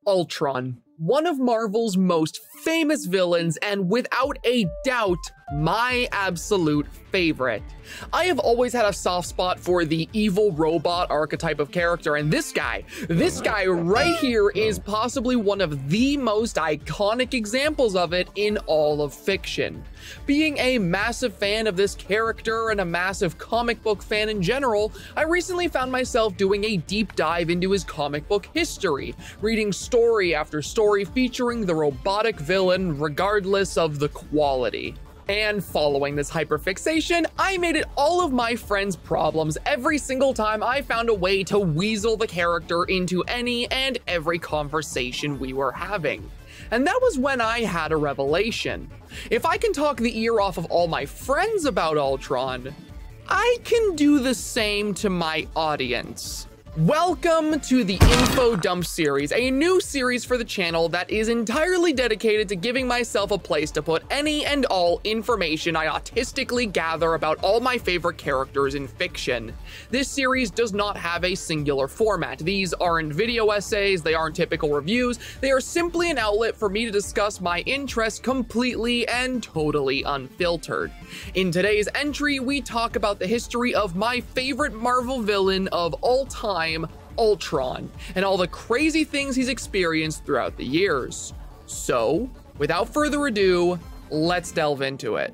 Ultron, one of Marvel's most famous villains and without a doubt, my absolute favorite. I have always had a soft spot for the evil robot archetype of character, and this guy right here is possibly one of the most iconic examples of it in all of fiction. Being a massive fan of this character and a massive comic book fan in general, I recently found myself doing a deep dive into his comic book history, reading story after story featuring the robotic villain regardless of the quality. And following this hyperfixation, I made it all of my friends' problems every single time I found a way to weasel the character into any and every conversation we were having. And that was when I had a revelation. If I can talk the ear off of all my friends about Ultron, I can do the same to my audience. Welcome to the Infodump series, a new series for the channel that is entirely dedicated to giving myself a place to put any and all information I autistically gather about all my favorite characters in fiction. This series does not have a singular format. These aren't video essays, they aren't typical reviews, they are simply an outlet for me to discuss my interests completely and totally unfiltered. In today's entry, we talk about the history of my favorite Marvel villain of all time, Ultron, and all the crazy things he's experienced throughout the years. So, without further ado, let's delve into it.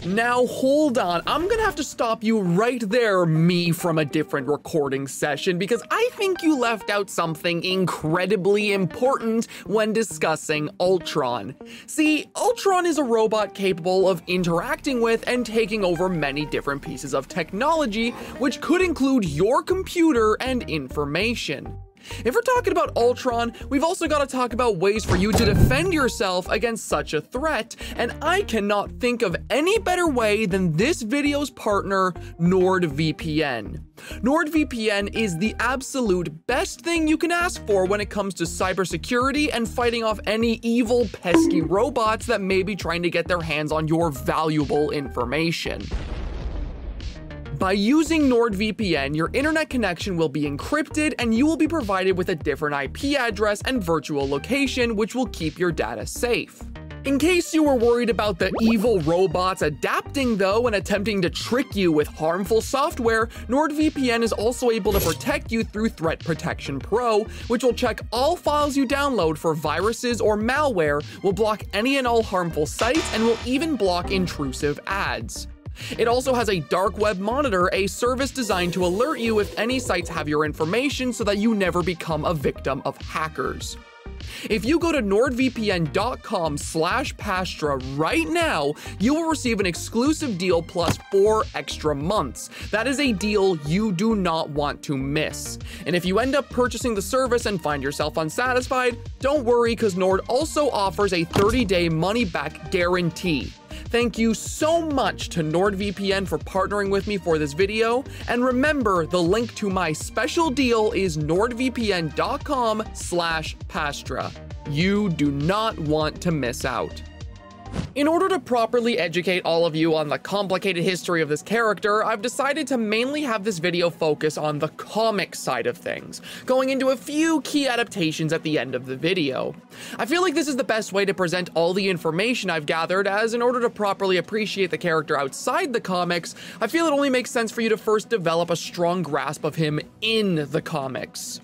Now hold on, I'm gonna have to stop you right there, me from a different recording session, because I think you left out something incredibly important when discussing Ultron. See, Ultron is a robot capable of interacting with and taking over many different pieces of technology, which could include your computer and information. If we're talking about Ultron, we've also got to talk about ways for you to defend yourself against such a threat, and I cannot think of any better way than this video's partner, NordVPN. NordVPN is the absolute best thing you can ask for when it comes to cybersecurity and fighting off any evil, pesky robots that may be trying to get their hands on your valuable information. By using NordVPN, your internet connection will be encrypted and you will be provided with a different IP address and virtual location, which will keep your data safe. In case you were worried about the evil robots adapting though and attempting to trick you with harmful software, NordVPN is also able to protect you through Threat Protection Pro, which will check all files you download for viruses or malware, will block any and all harmful sites, and will even block intrusive ads. It also has a dark web monitor, a service designed to alert you if any sites have your information so that you never become a victim of hackers. If you go to nordvpn.com/Pastra right now, you will receive an exclusive deal plus 4 extra months. That is a deal you do not want to miss. And if you end up purchasing the service and find yourself unsatisfied, don't worry, because Nord also offers a 30-day money-back guarantee. Thank you so much to NordVPN for partnering with me for this video, and remember, the link to my special deal is nordvpn.com/Pastra. You do not want to miss out. In order to properly educate all of you on the complicated history of this character, I've decided to mainly have this video focus on the comic side of things, going into a few key adaptations at the end of the video. I feel like this is the best way to present all the information I've gathered, as in order to properly appreciate the character outside the comics, I feel it only makes sense for you to first develop a strong grasp of him in the comics.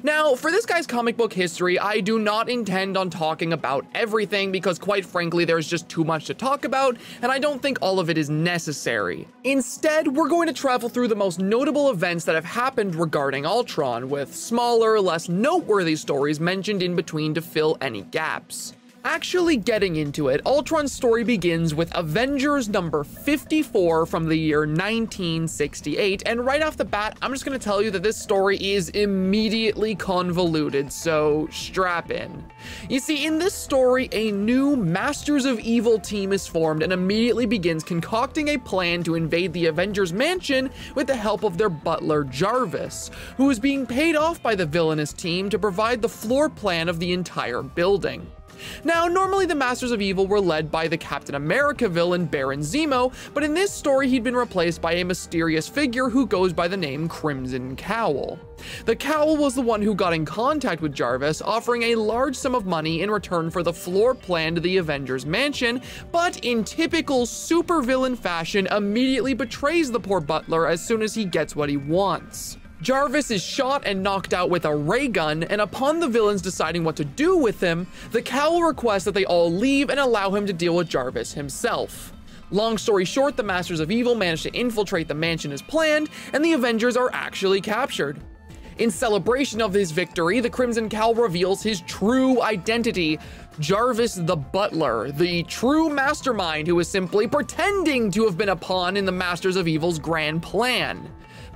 Now, for this guy's comic book history, I do not intend on talking about everything because, quite frankly, there's just too much to talk about, and I don't think all of it is necessary. Instead, we're going to travel through the most notable events that have happened regarding Ultron, with smaller, less noteworthy stories mentioned in between to fill any gaps. Actually getting into it, Ultron's story begins with Avengers number 54 from the year 1968, and right off the bat, I'm just going to tell you that this story is immediately convoluted, so strap in. You see, in this story, a new Masters of Evil team is formed and immediately begins concocting a plan to invade the Avengers mansion with the help of their butler Jarvis, who is being paid off by the villainous team to provide the floor plan of the entire building. Now, normally the Masters of Evil were led by the Captain America villain Baron Zemo, but in this story he'd been replaced by a mysterious figure who goes by the name Crimson Cowl. The Cowl was the one who got in contact with Jarvis, offering a large sum of money in return for the floor plan to the Avengers mansion, but in typical supervillain fashion immediately betrays the poor butler as soon as he gets what he wants. Jarvis is shot and knocked out with a ray gun, and upon the villains deciding what to do with him, the Cowl requests that they all leave and allow him to deal with Jarvis himself. Long story short, the Masters of Evil manage to infiltrate the mansion as planned, and the Avengers are actually captured. In celebration of his victory, the Crimson Cowl reveals his true identity: Jarvis the Butler, the true mastermind who is simply pretending to have been a pawn in the Masters of Evil's grand plan.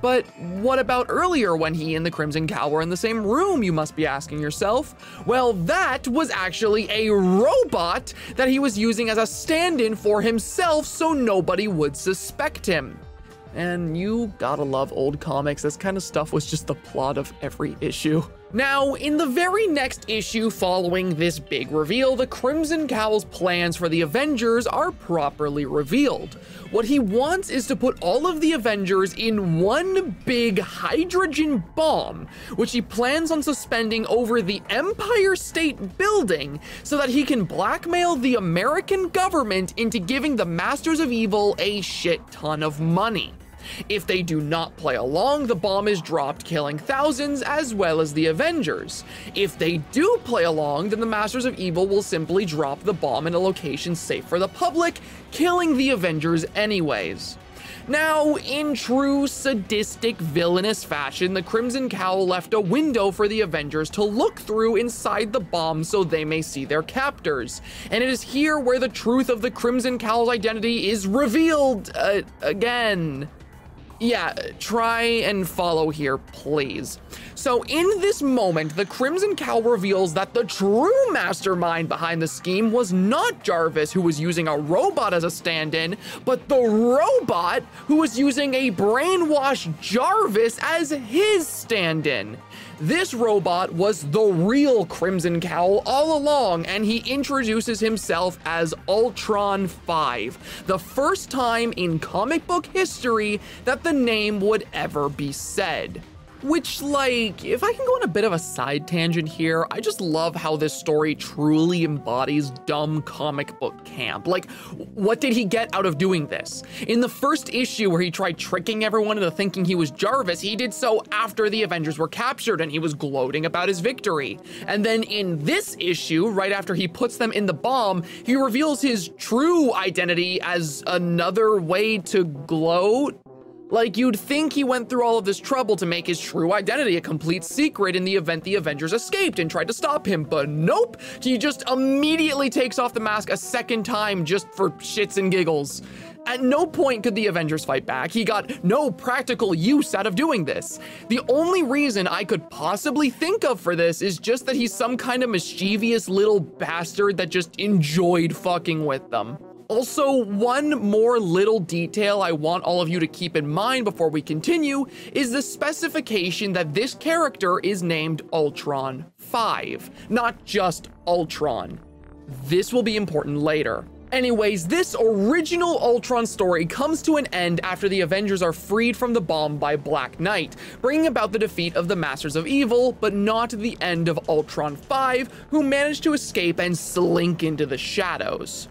But what about earlier when he and the Crimson Cowl were in the same room, you must be asking yourself? Well, that was actually a robot that he was using as a stand-in for himself so nobody would suspect him. And you gotta love old comics, this kind of stuff was just the plot of every issue. Now, in the very next issue following this big reveal, the Crimson Cowl's plans for the Avengers are properly revealed. What he wants is to put all of the Avengers in one big hydrogen bomb, which he plans on suspending over the Empire State Building so that he can blackmail the American government into giving the Masters of Evil a shit ton of money. If they do not play along, the bomb is dropped, killing thousands as well as the Avengers. If they do play along, then the Masters of Evil will simply drop the bomb in a location safe for the public, killing the Avengers anyways. Now, in true sadistic villainous fashion, the Crimson Cowl left a window for the Avengers to look through inside the bomb so they may see their captors. And it is here where the truth of the Crimson Cowl's identity is revealed again. Yeah, try and follow here, please. So in this moment, the Crimson Cowl reveals that the true mastermind behind the scheme was not Jarvis, who was using a robot as a stand-in, but the robot who was using a brainwashed Jarvis as his stand-in. This robot was the real Crimson Cowl all along, and he introduces himself as Ultron 5, the first time in comic book history that the name would ever be said. Which, like, if I can go on a bit of a side tangent here, I just love how this story truly embodies dumb comic book camp. Like, what did he get out of doing this? In the first issue where he tried tricking everyone into thinking he was Jarvis, he did so after the Avengers were captured and he was gloating about his victory. And then in this issue, right after he puts them in the bomb, he reveals his true identity as another way to gloat. Like, you'd think he went through all of this trouble to make his true identity a complete secret in the event the Avengers escaped and tried to stop him, but nope, he just immediately takes off the mask a second time just for shits and giggles. At no point could the Avengers fight back. He got no practical use out of doing this. The only reason I could possibly think of for this is just that he's some kind of mischievous little bastard that just enjoyed fucking with them. Also, one more little detail I want all of you to keep in mind before we continue is the specification that this character is named Ultron 5, not just Ultron. This will be important later. Anyways, this original Ultron story comes to an end after the Avengers are freed from the bomb by Black Knight, bringing about the defeat of the Masters of Evil, but not the end of Ultron 5, who managed to escape and slink into the shadows.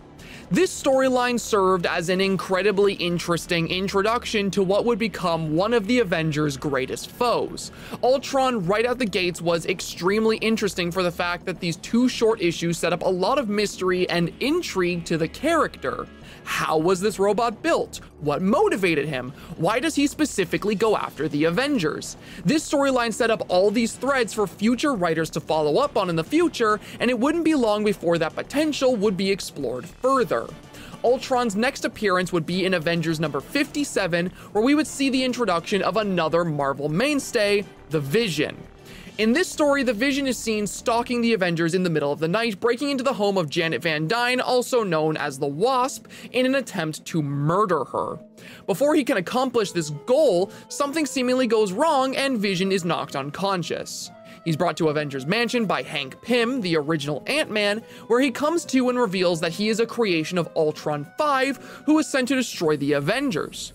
This storyline served as an incredibly interesting introduction to what would become one of the Avengers' greatest foes. Ultron right out the gates was extremely interesting for the fact that these two short issues set up a lot of mystery and intrigue to the character. How was this robot built? What motivated him? Why does he specifically go after the Avengers? This storyline set up all these threads for future writers to follow up on in the future, and it wouldn't be long before that potential would be explored further. Ultron's next appearance would be in Avengers number 57, where we would see the introduction of another Marvel mainstay, the Vision. In this story, the Vision is seen stalking the Avengers in the middle of the night, breaking into the home of Janet Van Dyne, also known as the Wasp, in an attempt to murder her. Before he can accomplish this goal, something seemingly goes wrong and Vision is knocked unconscious. He's brought to Avengers Mansion by Hank Pym, the original Ant-Man, where he comes to and reveals that he is a creation of Ultron 5, who was sent to destroy the Avengers.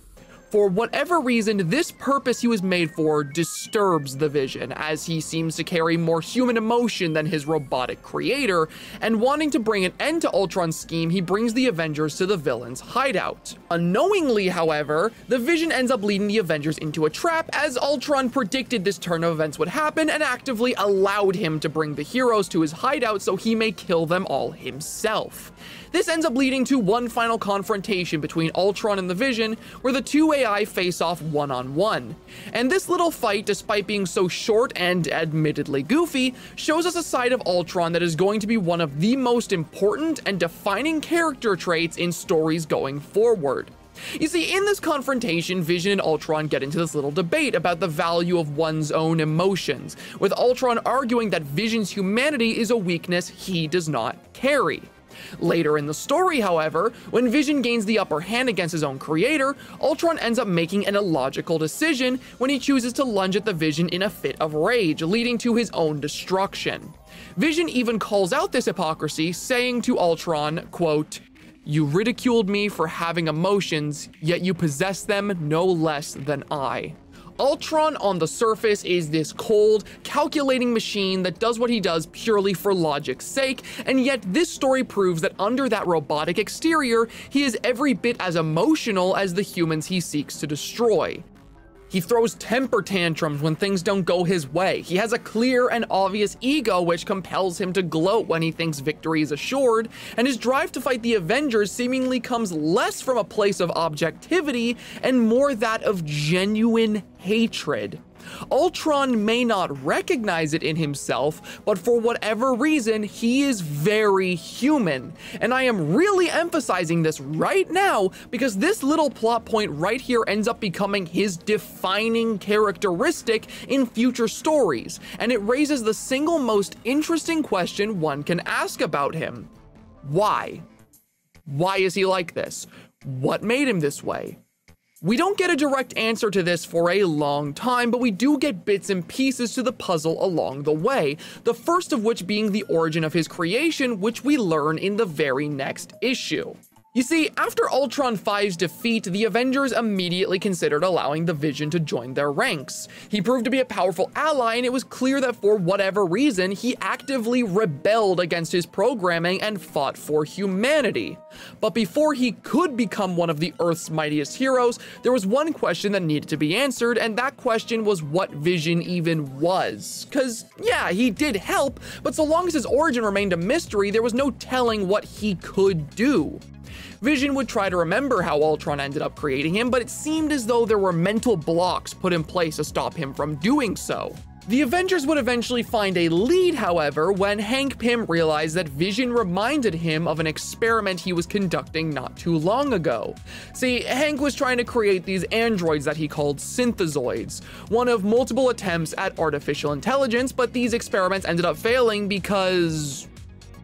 For whatever reason, this purpose he was made for disturbs the Vision, as he seems to carry more human emotion than his robotic creator, and wanting to bring an end to Ultron's scheme, he brings the Avengers to the villain's hideout. Unknowingly, however, the Vision ends up leading the Avengers into a trap, as Ultron predicted this turn of events would happen and actively allowed him to bring the heroes to his hideout so he may kill them all himself. This ends up leading to one final confrontation between Ultron and the Vision, where the two AI face off one-on-one. And this little fight, despite being so short and admittedly goofy, shows us a side of Ultron that is going to be one of the most important and defining character traits in stories going forward. You see, in this confrontation, Vision and Ultron get into this little debate about the value of one's own emotions, with Ultron arguing that Vision's humanity is a weakness he does not carry. Later in the story, however, when Vision gains the upper hand against his own creator, Ultron ends up making an illogical decision when he chooses to lunge at the Vision in a fit of rage, leading to his own destruction. Vision even calls out this hypocrisy, saying to Ultron, quote, "You ridiculed me for having emotions, yet you possess them no less than I." Ultron on the surface is this cold, calculating machine that does what he does purely for logic's sake, and yet this story proves that under that robotic exterior, he is every bit as emotional as the humans he seeks to destroy. He throws temper tantrums when things don't go his way. He has a clear and obvious ego which compels him to gloat when he thinks victory is assured, and his drive to fight the Avengers seemingly comes less from a place of objectivity and more that of genuine hatred. Ultron may not recognize it in himself, but for whatever reason, he is very human. And I am really emphasizing this right now because this little plot point right here ends up becoming his defining characteristic in future stories, and it raises the single most interesting question one can ask about him. Why? Why is he like this? What made him this way? We don't get a direct answer to this for a long time, but we do get bits and pieces to the puzzle along the way, the first of which being the origin of his creation, which we learn in the very next issue. You see, after Ultron 5's defeat, the Avengers immediately considered allowing the Vision to join their ranks. He proved to be a powerful ally, and it was clear that for whatever reason, he actively rebelled against his programming and fought for humanity. But before he could become one of the Earth's mightiest heroes, there was one question that needed to be answered, and that question was what Vision even was. 'Cause, yeah, he did help, but so long as his origin remained a mystery, there was no telling what he could do. Vision would try to remember how Ultron ended up creating him, but it seemed as though there were mental blocks put in place to stop him from doing so. The Avengers would eventually find a lead, however, when Hank Pym realized that Vision reminded him of an experiment he was conducting not too long ago. See, Hank was trying to create these androids that he called synthezoids, one of multiple attempts at artificial intelligence, but these experiments ended up failing because,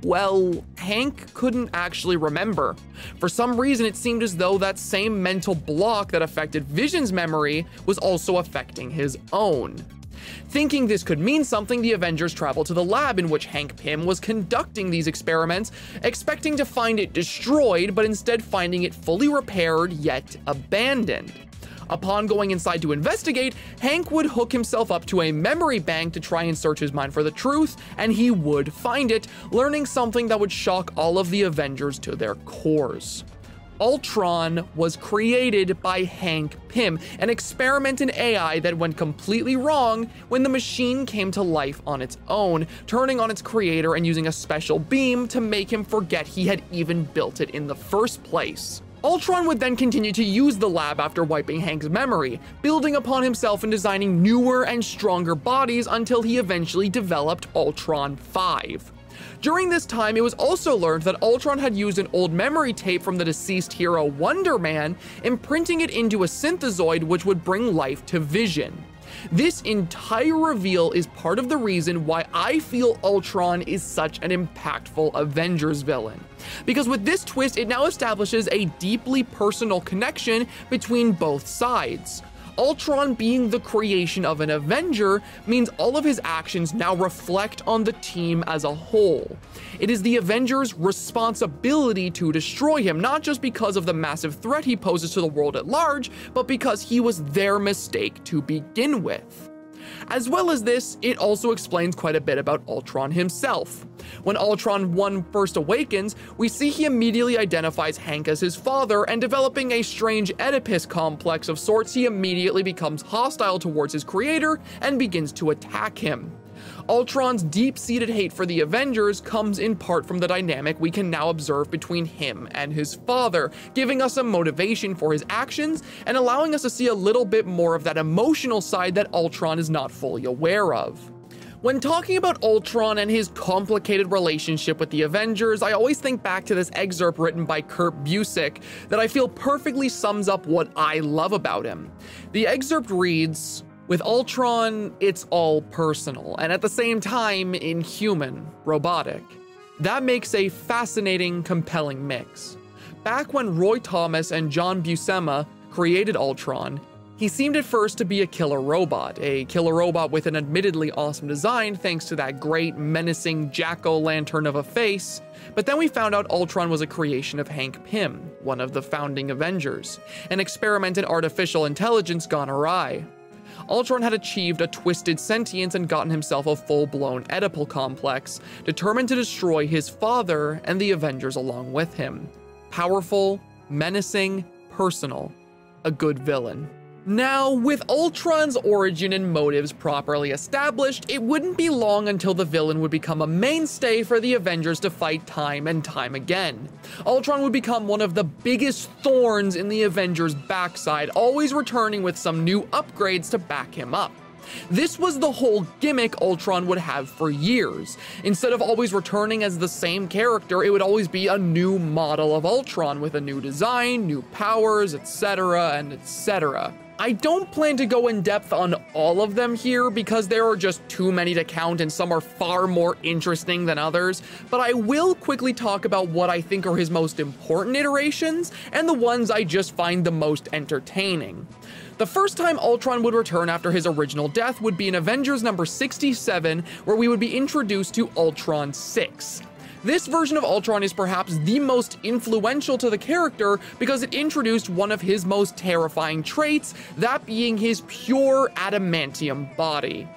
well, Hank couldn't actually remember. For some reason, it seemed as though that same mental block that affected Vision's memory was also affecting his own. Thinking this could mean something, the Avengers traveled to the lab in which Hank Pym was conducting these experiments, expecting to find it destroyed, but instead finding it fully repaired yet abandoned. Upon going inside to investigate, Hank would hook himself up to a memory bank to try and search his mind for the truth, and he would find it, learning something that would shock all of the Avengers to their cores. Ultron was created by Hank Pym, an experiment in AI that went completely wrong when the machine came to life on its own, turning on its creator and using a special beam to make him forget he had even built it in the first place. Ultron would then continue to use the lab after wiping Hank's memory, building upon himself and designing newer and stronger bodies until he eventually developed Ultron 5. During this time, it was also learned that Ultron had used an old memory tape from the deceased hero Wonder Man, imprinting it into a synthezoid which would bring life to Vision. This entire reveal is part of the reason why I feel Ultron is such an impactful Avengers villain. Because with this twist, it now establishes a deeply personal connection between both sides. Ultron being the creation of an Avenger means all of his actions now reflect on the team as a whole. It is the Avengers' responsibility to destroy him, not just because of the massive threat he poses to the world at large, but because he was their mistake to begin with. As well as this, it also explains quite a bit about Ultron himself. When Ultron 1 first awakens, we see he immediately identifies Hank as his father, and developing a strange Oedipus complex of sorts, he immediately becomes hostile towards his creator and begins to attack him. Ultron's deep-seated hate for the Avengers comes in part from the dynamic we can now observe between him and his father, giving us a motivation for his actions and allowing us to see a little bit more of that emotional side that Ultron is not fully aware of. When talking about Ultron and his complicated relationship with the Avengers, I always think back to this excerpt written by Kurt Busiek that I feel perfectly sums up what I love about him. The excerpt reads, "With Ultron, it's all personal, and at the same time, inhuman, robotic. That makes a fascinating, compelling mix. Back when Roy Thomas and John Buscema created Ultron, he seemed at first to be a killer robot with an admittedly awesome design thanks to that great, menacing jack-o'-lantern of a face, but then we found out Ultron was a creation of Hank Pym, one of the founding Avengers, an experiment in artificial intelligence gone awry. Ultron had achieved a twisted sentience and gotten himself a full-blown Oedipal complex, determined to destroy his father and the Avengers along with him. Powerful, menacing, personal. A good villain." Now, with Ultron's origin and motives properly established, it wouldn't be long until the villain would become a mainstay for the Avengers to fight time and time again. Ultron would become one of the biggest thorns in the Avengers' backside, always returning with some new upgrades to back him up. This was the whole gimmick Ultron would have for years. Instead of always returning as the same character, it would always be a new model of Ultron with a new design, new powers, etc. and etc. I don't plan to go in depth on all of them here because there are just too many to count and some are far more interesting than others, but I will quickly talk about what I think are his most important iterations and the ones I just find the most entertaining. The first time Ultron would return after his original death would be in Avengers number 67, where we would be introduced to Ultron 6. This version of Ultron is perhaps the most influential to the character because it introduced one of his most terrifying traits, that being his pure adamantium body.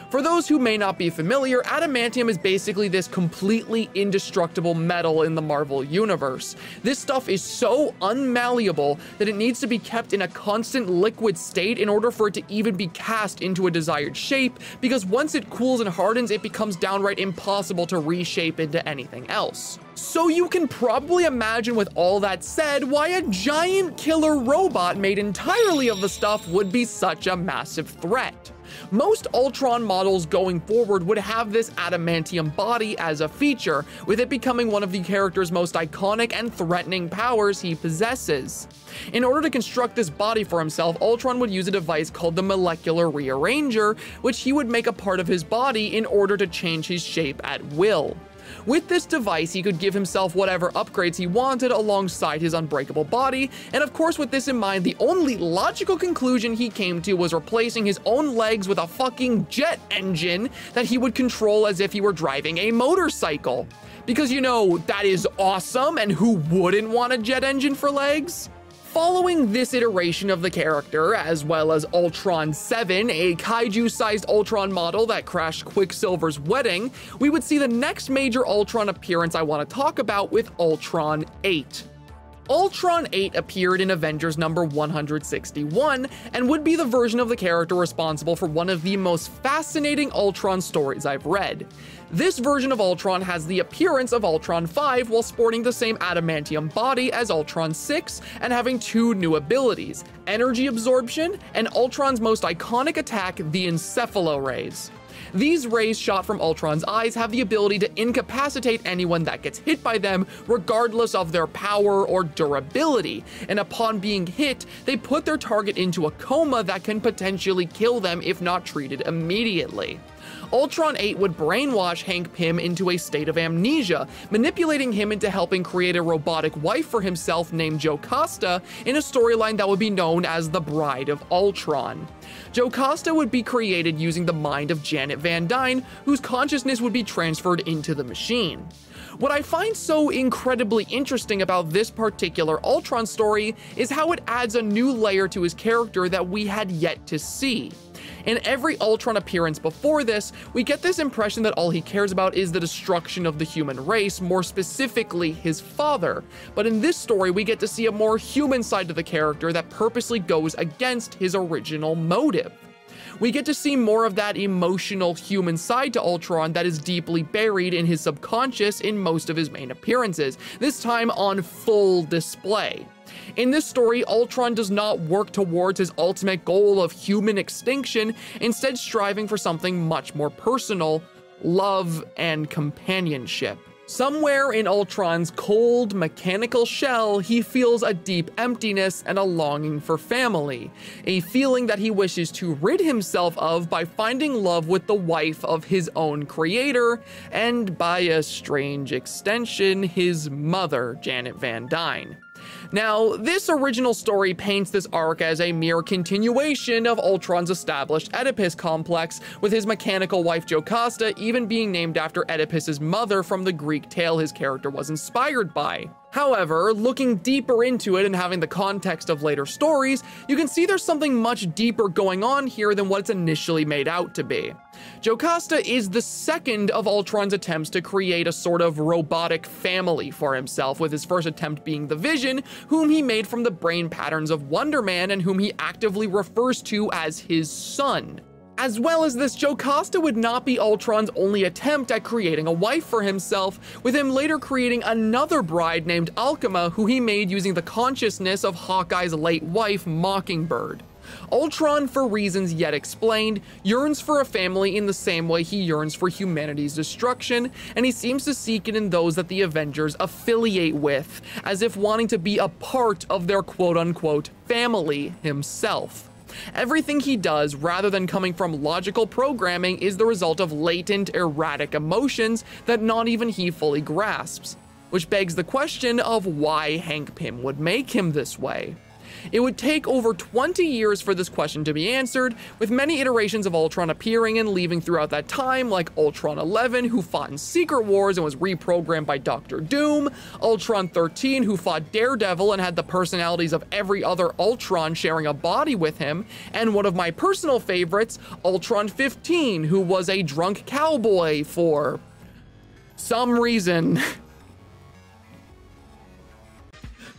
For those who may not be familiar, adamantium is basically this completely indestructible metal in the Marvel Universe. This stuff is so unmalleable that it needs to be kept in a constant liquid state in order for it to even be cast into a desired shape, because once it cools and hardens, it becomes downright impossible to reshape into anything else. So you can probably imagine, with all that said, why a giant killer robot made entirely of the stuff would be such a massive threat. Most Ultron models going forward would have this adamantium body as a feature, with it becoming one of the character's most iconic and threatening powers he possesses. In order to construct this body for himself, Ultron would use a device called the Molecular Rearranger, which he would make a part of his body in order to change his shape at will. With this device, he could give himself whatever upgrades he wanted alongside his unbreakable body, and of course with this in mind, the only logical conclusion he came to was replacing his own legs with a fucking jet engine that he would control as if he were driving a motorcycle. Because you know, that is awesome, and who wouldn't want a jet engine for legs? Following this iteration of the character, as well as Ultron 7, a kaiju-sized Ultron model that crashed Quicksilver's wedding, we would see the next major Ultron appearance I want to talk about with Ultron 8. Ultron 8 appeared in Avengers number 161 and would be the version of the character responsible for one of the most fascinating Ultron stories I've read. This version of Ultron has the appearance of Ultron 5 while sporting the same adamantium body as Ultron 6 and having two new abilities, energy absorption and Ultron's most iconic attack, the Encephalo Rays. These rays shot from Ultron's eyes have the ability to incapacitate anyone that gets hit by them, regardless of their power or durability, and upon being hit, they put their target into a coma that can potentially kill them if not treated immediately. Ultron 8 would brainwash Hank Pym into a state of amnesia, manipulating him into helping create a robotic wife for himself named Jocasta in a storyline that would be known as the Bride of Ultron. Jocasta would be created using the mind of Janet Van Dyne, whose consciousness would be transferred into the machine. What I find so incredibly interesting about this particular Ultron story is how it adds a new layer to his character that we had yet to see. In every Ultron appearance before this, we get this impression that all he cares about is the destruction of the human race, more specifically his father. But in this story, we get to see a more human side to the character that purposely goes against his original motive. We get to see more of that emotional human side to Ultron that is deeply buried in his subconscious in most of his main appearances, this time on full display. In this story, Ultron does not work towards his ultimate goal of human extinction, instead striving for something much more personal: love and companionship. Somewhere in Ultron's cold, mechanical shell, he feels a deep emptiness and a longing for family, a feeling that he wishes to rid himself of by finding love with the wife of his own creator, and by a strange extension, his mother, Janet Van Dyne. Now, this original story paints this arc as a mere continuation of Ultron's established Oedipus complex, with his mechanical wife Jocasta even being named after Oedipus's mother from the Greek tale his character was inspired by. However, looking deeper into it and having the context of later stories, you can see there's something much deeper going on here than what it's initially made out to be. Jocasta is the second of Ultron's attempts to create a sort of robotic family for himself, with his first attempt being the Vision, whom he made from the brain patterns of Wonder Man and whom he actively refers to as his son. As well as this, Jocasta would not be Ultron's only attempt at creating a wife for himself, with him later creating another bride named Alchema, who he made using the consciousness of Hawkeye's late wife, Mockingbird. Ultron, for reasons yet explained, yearns for a family in the same way he yearns for humanity's destruction, and he seems to seek it in those that the Avengers affiliate with, as if wanting to be a part of their quote-unquote family himself. Everything he does, rather than coming from logical programming, is the result of latent, erratic emotions that not even he fully grasps. Which begs the question of why Hank Pym would make him this way. It would take over 20 years for this question to be answered, with many iterations of Ultron appearing and leaving throughout that time, like Ultron 11, who fought in Secret Wars and was reprogrammed by Dr. Doom, Ultron 13, who fought Daredevil and had the personalities of every other Ultron sharing a body with him, and one of my personal favorites, Ultron 15, who was a drunk cowboy for some reason.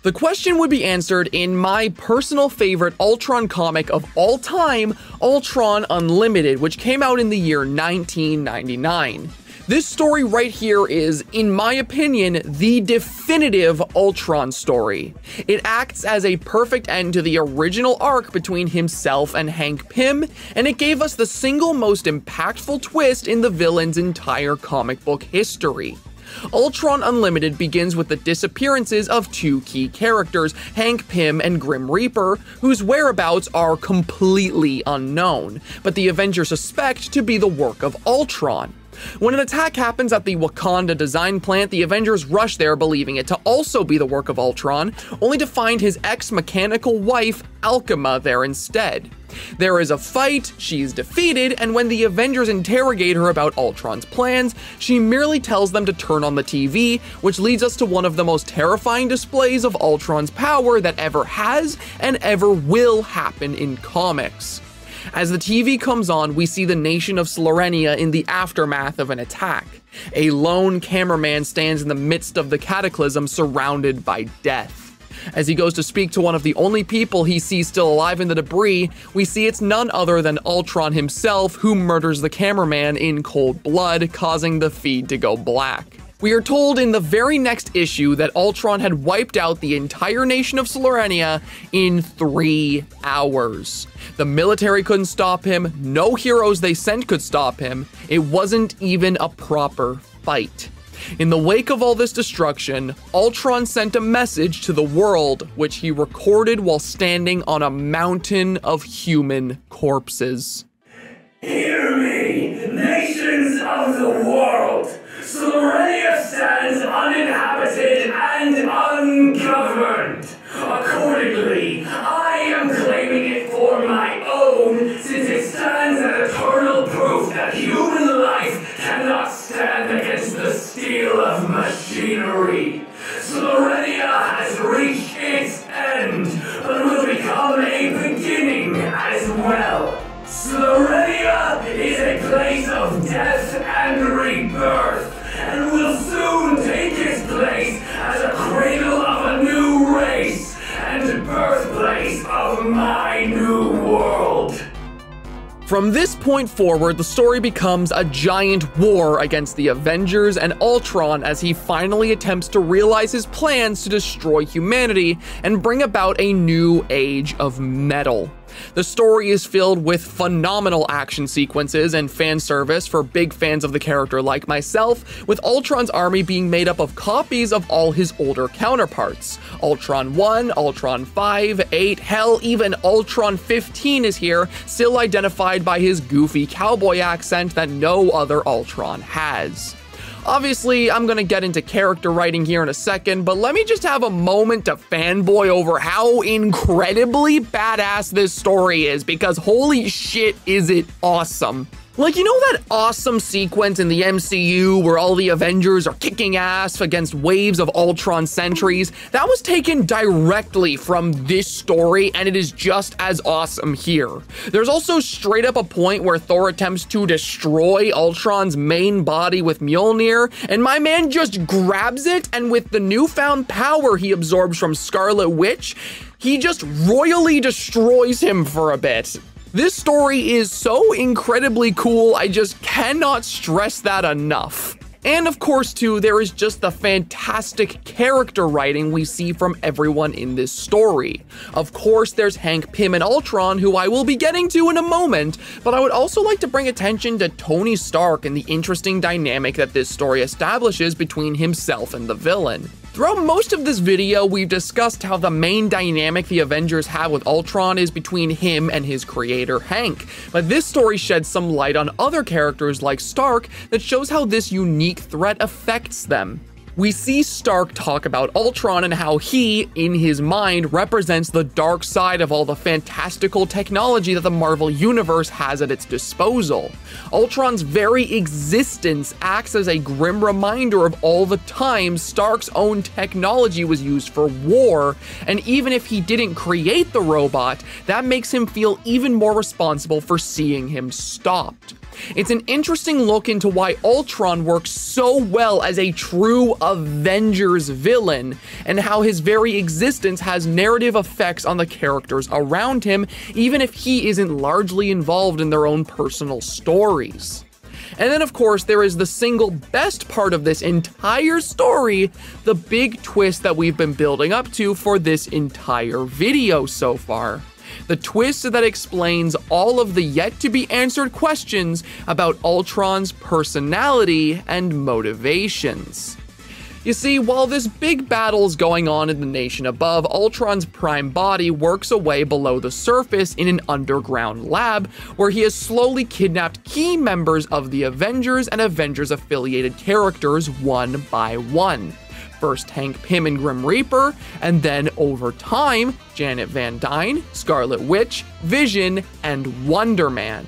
The question would be answered in my personal favorite Ultron comic of all time, Ultron Unlimited, which came out in the year 1999. This story right here is, in my opinion, the definitive Ultron story. It acts as a perfect end to the original arc between himself and Hank Pym, and it gave us the single most impactful twist in the villain's entire comic book history. Ultron Unlimited begins with the disappearances of two key characters, Hank Pym and Grim Reaper, whose whereabouts are completely unknown, but the Avengers suspect to be the work of Ultron. When an attack happens at the Wakanda design plant, the Avengers rush there believing it to also be the work of Ultron, only to find his ex-mechanical wife, Alchema, there instead. There is a fight, she's defeated, and when the Avengers interrogate her about Ultron's plans, she merely tells them to turn on the TV, which leads us to one of the most terrifying displays of Ultron's power that ever has and ever will happen in comics. As the TV comes on, we see the nation of Slorenia in the aftermath of an attack. A lone cameraman stands in the midst of the cataclysm, surrounded by death. As he goes to speak to one of the only people he sees still alive in the debris, we see it's none other than Ultron himself, who murders the cameraman in cold blood, causing the feed to go black. We are told in the very next issue that Ultron had wiped out the entire nation of Slorenia in 3 hours. The military couldn't stop him, no heroes they sent could stop him, it wasn't even a proper fight. In the wake of all this destruction, Ultron sent a message to the world, which he recorded while standing on a mountain of human corpses. Hear me! of the world. Slorenia stands uninhabited and ungoverned. Accordingly, I am claiming it for my own, since it stands as eternal proof that human life cannot stand against the steel of machinery. Slorenia has reached its end, but will become a beginning as well. Slorenia is a place of death and rebirth, and will soon take its place as a cradle of a new race and birthplace of my new world. From this point forward, the story becomes a giant war against the Avengers and Ultron as he finally attempts to realize his plans to destroy humanity and bring about a new age of metal. The story is filled with phenomenal action sequences and fan service for big fans of the character like myself, with Ultron's army being made up of copies of all his older counterparts. Ultron 1, Ultron 5, 8, hell, even Ultron 15 is here, still identified by his goofy cowboy accent that no other Ultron has. Obviously, I'm gonna get into character writing here in a second, but let me just have a moment to fanboy over how incredibly badass this story is, because holy shit is it awesome. Like, you know that awesome sequence in the MCU where all the Avengers are kicking ass against waves of Ultron sentries? That was taken directly from this story, and it is just as awesome here. There's also straight up a point where Thor attempts to destroy Ultron's main body with Mjolnir, and my man just grabs it, and with the newfound power he absorbs from Scarlet Witch, he just royally destroys him for a bit. This story is so incredibly cool, I just cannot stress that enough. And of course too, there is just the fantastic character writing we see from everyone in this story. Of course there's Hank Pym and Ultron, who I will be getting to in a moment, but I would also like to bring attention to Tony Stark and the interesting dynamic that this story establishes between himself and the villain. Throughout most of this video, we've discussed how the main dynamic the Avengers have with Ultron is between him and his creator, Hank. But this story sheds some light on other characters like Stark that shows how this unique threat affects them. We see Stark talk about Ultron and how he, in his mind, represents the dark side of all the fantastical technology that the Marvel Universe has at its disposal. Ultron's very existence acts as a grim reminder of all the times Stark's own technology was used for war, and even if he didn't create the robot, that makes him feel even more responsible for seeing him stopped. It's an interesting look into why Ultron works so well as a true Avengers villain, and how his very existence has narrative effects on the characters around him, even if he isn't largely involved in their own personal stories. And then of course there is the single best part of this entire story, the big twist that we've been building up to for this entire video so far. The twist that explains all of the yet-to-be-answered questions about Ultron's personality and motivations. You see, while this big battle's going on in the nation above, Ultron's prime body works away below the surface in an underground lab, where he has slowly kidnapped key members of the Avengers and Avengers-affiliated characters one by one. First Hank Pym and Grim Reaper, and then over time, Janet Van Dyne, Scarlet Witch, Vision, and Wonder Man.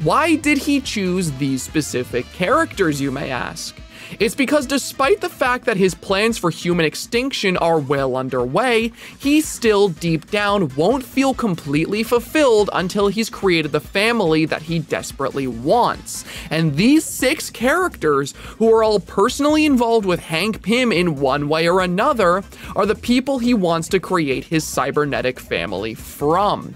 Why did he choose these specific characters, you may ask? It's because despite the fact that his plans for human extinction are well underway, he still deep down won't feel completely fulfilled until he's created the family that he desperately wants. And these 6 characters, who are all personally involved with Hank Pym in one way or another, are the people he wants to create his cybernetic family from.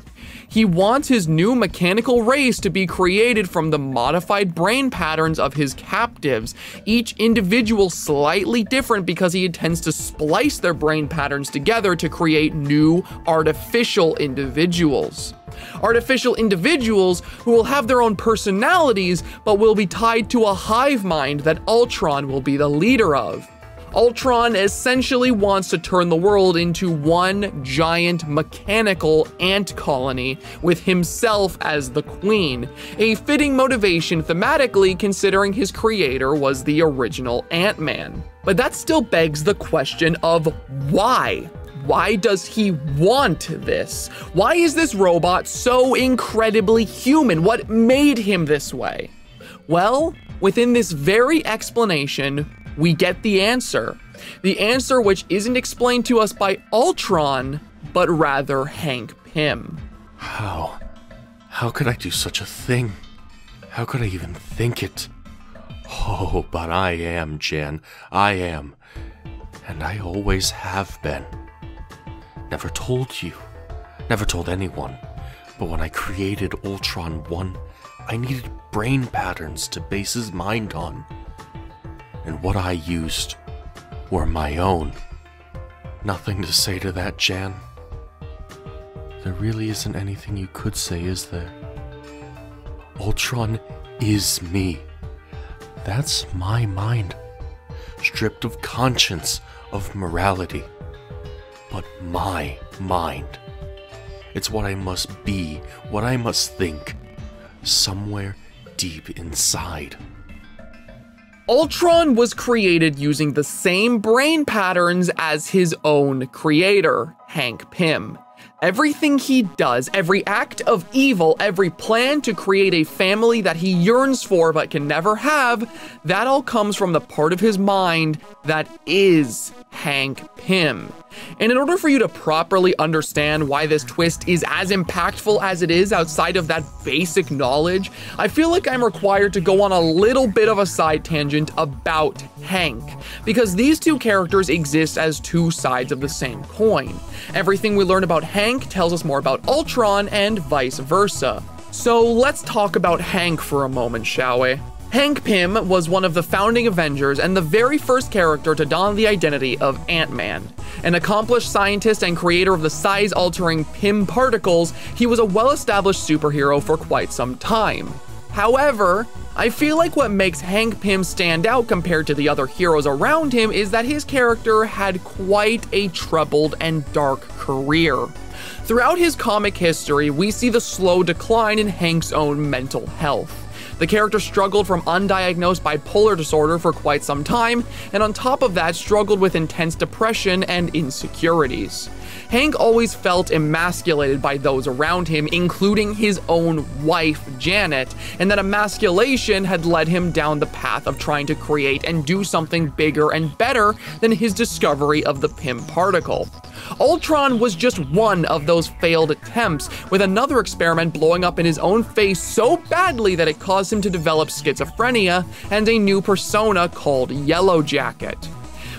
He wants his new mechanical race to be created from the modified brain patterns of his captives, each individual slightly different because he intends to splice their brain patterns together to create new artificial individuals. Artificial individuals who will have their own personalities but will be tied to a hive mind that Ultron will be the leader of. Ultron essentially wants to turn the world into one giant mechanical ant colony with himself as the queen, a fitting motivation thematically considering his creator was the original Ant-Man. But that still begs the question of why? Why does he want this? Why is this robot so incredibly human? What made him this way? Well, within this very explanation, we get the answer. The answer which isn't explained to us by Ultron, but rather Hank Pym. How? How could I do such a thing? How could I even think it? Oh, but I am, Jan. I am. And I always have been. Never told you. Never told anyone. But when I created Ultron 1, I needed brain patterns to base his mind on. And what I used were my own. Nothing to say to that, Jan. There really isn't anything you could say, is there? Ultron is me. That's my mind. Stripped of conscience, of morality. But my mind. It's what I must be, what I must think. Somewhere deep inside. Ultron was created using the same brain patterns as his own creator, Hank Pym. Everything he does, every act of evil, every plan to create a family that he yearns for but can never have, that all comes from the part of his mind that is Hank Pym. And in order for you to properly understand why this twist is as impactful as it is outside of that basic knowledge, I feel like I'm required to go on a little bit of a side tangent about Hank, because these two characters exist as two sides of the same coin. Everything we learn about Hank tells us more about Ultron and vice versa. So let's talk about Hank for a moment, shall we? Hank Pym was one of the founding Avengers and the very first character to don the identity of Ant-Man. An accomplished scientist and creator of the size-altering Pym particles, he was a well-established superhero for quite some time. However, I feel like what makes Hank Pym stand out compared to the other heroes around him is that his character had quite a troubled and dark career. Throughout his comic history, we see the slow decline in Hank's own mental health. The character struggled from undiagnosed bipolar disorder for quite some time, and on top of that, struggled with intense depression and insecurities. Hank always felt emasculated by those around him, including his own wife, Janet, and that emasculation had led him down the path of trying to create and do something bigger and better than his discovery of the Pym particle. Ultron was just one of those failed attempts, with another experiment blowing up in his own face so badly that it caused him to develop schizophrenia and a new persona called Yellow Jacket.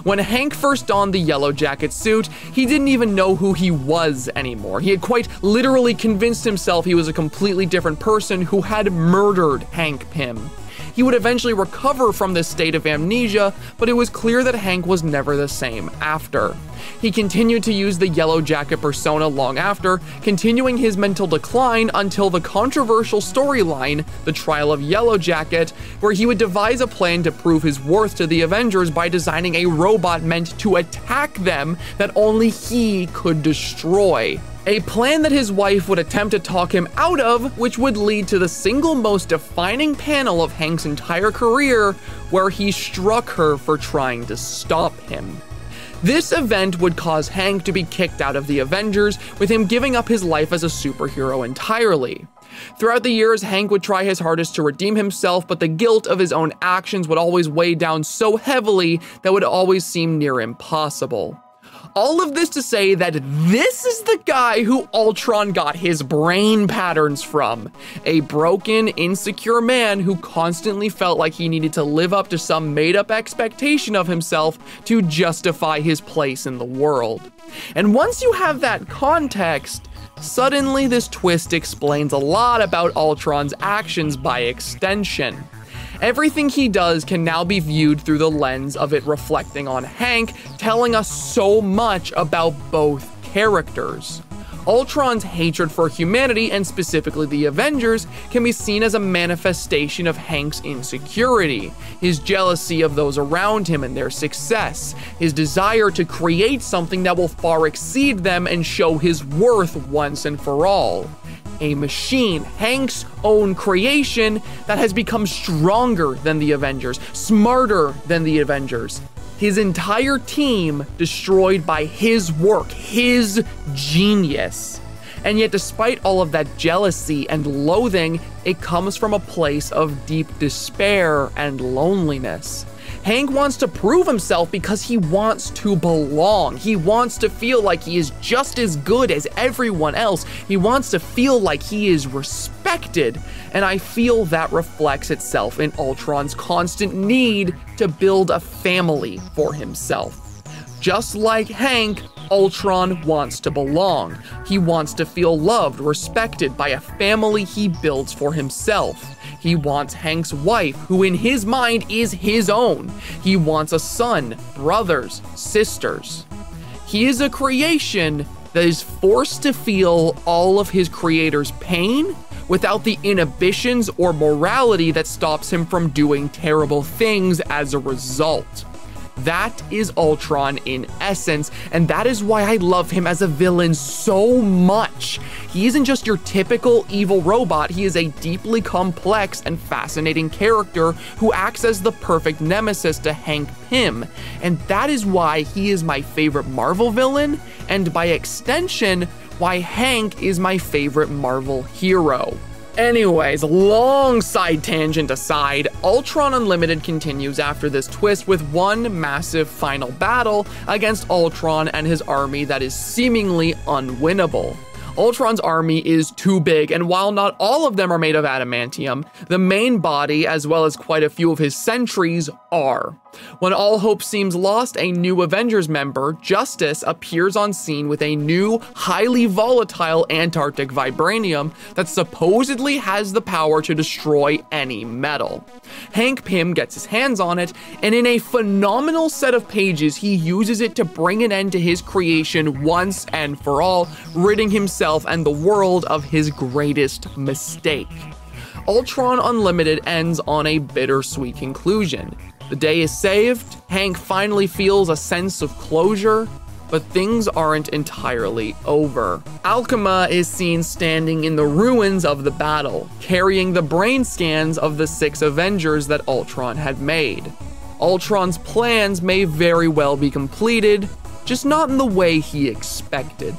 When Hank first donned the Yellow Jacket suit, he didn't even know who he was anymore. He had quite literally convinced himself he was a completely different person who had murdered Hank Pym. He would eventually recover from this state of amnesia, but it was clear that Hank was never the same after. He continued to use the Yellow Jacket persona long after, continuing his mental decline until the controversial storyline, The Trial of Yellow Jacket, where he would devise a plan to prove his worth to the Avengers by designing a robot meant to attack them that only he could destroy. A plan that his wife would attempt to talk him out of, which would lead to the single most defining panel of Hank's entire career, where he struck her for trying to stop him. This event would cause Hank to be kicked out of the Avengers, with him giving up his life as a superhero entirely. Throughout the years, Hank would try his hardest to redeem himself, but the guilt of his own actions would always weigh down so heavily that would always seem near impossible. All of this to say that this is the guy who Ultron got his brain patterns from. A broken, insecure man who constantly felt like he needed to live up to some made-up expectation of himself to justify his place in the world. And once you have that context, suddenly this twist explains a lot about Ultron's actions by extension. Everything he does can now be viewed through the lens of it reflecting on Hank, telling us so much about both characters. Ultron's hatred for humanity, and specifically the Avengers, can be seen as a manifestation of Hank's insecurity, his jealousy of those around him and their success, his desire to create something that will far exceed them and show his worth once and for all. A machine, Hank's own creation, that has become stronger than the Avengers, smarter than the Avengers. His entire team destroyed by his work, his genius. And yet, despite all of that jealousy and loathing, it comes from a place of deep despair and loneliness. Hank wants to prove himself because he wants to belong. He wants to feel like he is just as good as everyone else. He wants to feel like he is respected. And I feel that reflects itself in Ultron's constant need to build a family for himself. Just like Hank, Ultron wants to belong. He wants to feel loved, respected by a family he builds for himself. He wants Hank's wife, who in his mind is his own. He wants a son, brothers, sisters. He is a creation that is forced to feel all of his creator's pain without the inhibitions or morality that stops him from doing terrible things as a result. That is Ultron in essence, and that is why I love him as a villain so much. He isn't just your typical evil robot, he is a deeply complex and fascinating character who acts as the perfect nemesis to Hank Pym, and that is why he is my favorite Marvel villain, and by extension, why Hank is my favorite Marvel hero. Anyways, long side tangent aside, Ultron Unlimited continues after this twist with one massive final battle against Ultron and his army that is seemingly unwinnable. Ultron's army is too big, and while not all of them are made of adamantium, the main body, as well as quite a few of his sentries, are. When all hope seems lost, a new Avengers member, Justice, appears on scene with a new, highly volatile Antarctic vibranium that supposedly has the power to destroy any metal. Hank Pym gets his hands on it, and in a phenomenal set of pages, he uses it to bring an end to his creation once and for all, ridding himself and the world of his greatest mistake. Ultron Unlimited ends on a bittersweet conclusion. The day is saved, Hank finally feels a sense of closure, but things aren't entirely over. Alchema is seen standing in the ruins of the battle, carrying the brain scans of the 6 Avengers that Ultron had made. Ultron's plans may very well be completed, just not in the way he expected.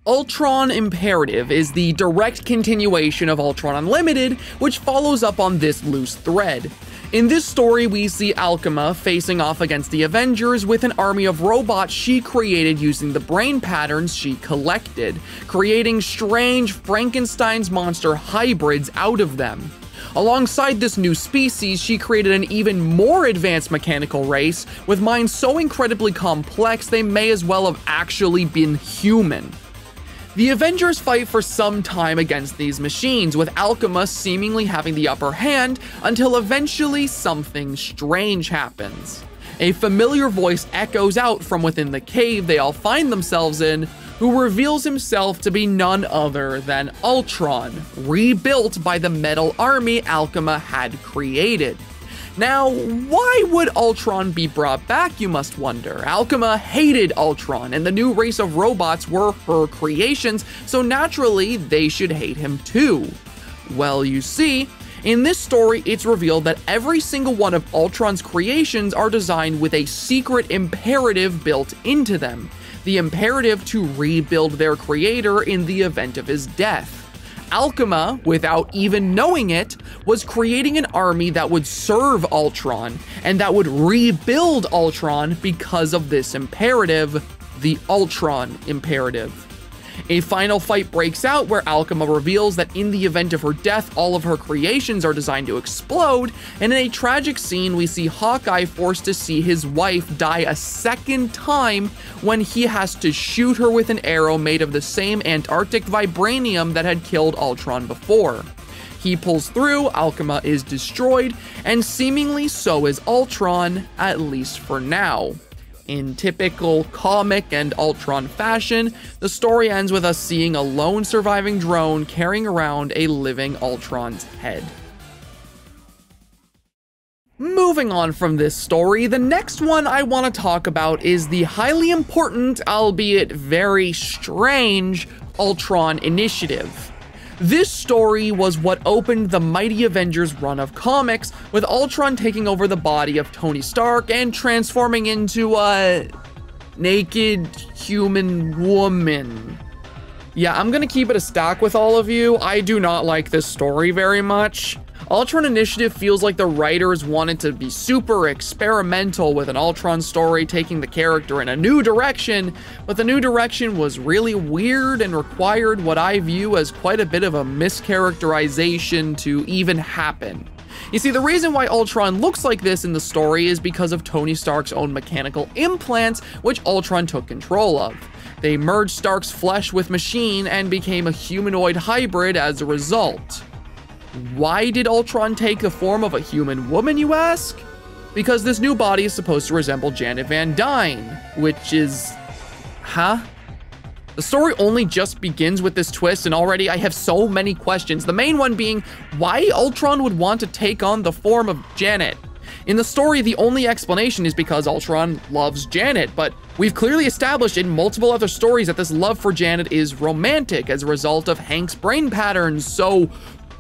Ultron Imperative is the direct continuation of Ultron Unlimited, which follows up on this loose thread. In this story, we see Alchema facing off against the Avengers with an army of robots she created using the brain patterns she collected, creating strange Frankenstein's monster hybrids out of them. Alongside this new species, she created an even more advanced mechanical race with minds so incredibly complex they may as well have actually been human. The Avengers fight for some time against these machines, with Alchema seemingly having the upper hand until eventually something strange happens. A familiar voice echoes out from within the cave they all find themselves in, who reveals himself to be none other than Ultron, rebuilt by the metal army Alchema had created. Now, why would Ultron be brought back, you must wonder? Alchema hated Ultron, and the new race of robots were her creations, so naturally, they should hate him too. Well, you see, in this story, it's revealed that every single one of Ultron's creations are designed with a secret imperative built into them. The imperative to rebuild their creator in the event of his death. Alchema, without even knowing it, was creating an army that would serve Ultron, and that would rebuild Ultron because of this imperative, the Ultron Imperative. A final fight breaks out where Alchema reveals that in the event of her death, all of her creations are designed to explode, and in a tragic scene, we see Hawkeye forced to see his wife die a second time when he has to shoot her with an arrow made of the same Antarctic vibranium that had killed Ultron before. He pulls through, Alchema is destroyed, and seemingly so is Ultron, at least for now. In typical comic and Ultron fashion, the story ends with us seeing a lone surviving drone carrying around a living Ultron's head. Moving on from this story, the next one I want to talk about is the highly important, albeit very strange, Ultron Initiative. This story was what opened the Mighty Avengers run of comics, with Ultron taking over the body of Tony Stark and transforming into a naked human woman. Yeah, I'm gonna keep it a stack with all of you. I do not like this story very much. Ultron Initiative feels like the writers wanted to be super experimental with an Ultron story, taking the character in a new direction, but the new direction was really weird and required what I view as quite a bit of a mischaracterization to even happen. You see, the reason why Ultron looks like this in the story is because of Tony Stark's own mechanical implants, which Ultron took control of. They merged Stark's flesh with machine and became a humanoid hybrid as a result. Why did Ultron take the form of a human woman, you ask? Because this new body is supposed to resemble Janet Van Dyne, which is... huh? The story only just begins with this twist, and already I have so many questions. The main one being, why Ultron would want to take on the form of Janet? In the story, the only explanation is because Ultron loves Janet, but we've clearly established in multiple other stories that this love for Janet is romantic as a result of Hank's brain patterns, so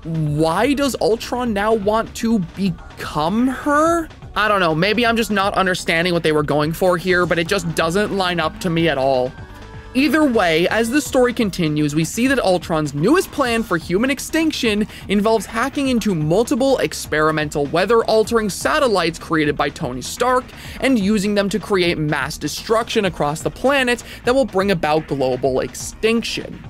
why does Ultron now want to become her? I don't know, maybe I'm just not understanding what they were going for here, but it just doesn't line up to me at all. Either way, as the story continues, we see that Ultron's newest plan for human extinction involves hacking into multiple experimental weather-altering satellites created by Tony Stark and using them to create mass destruction across the planet that will bring about global extinction.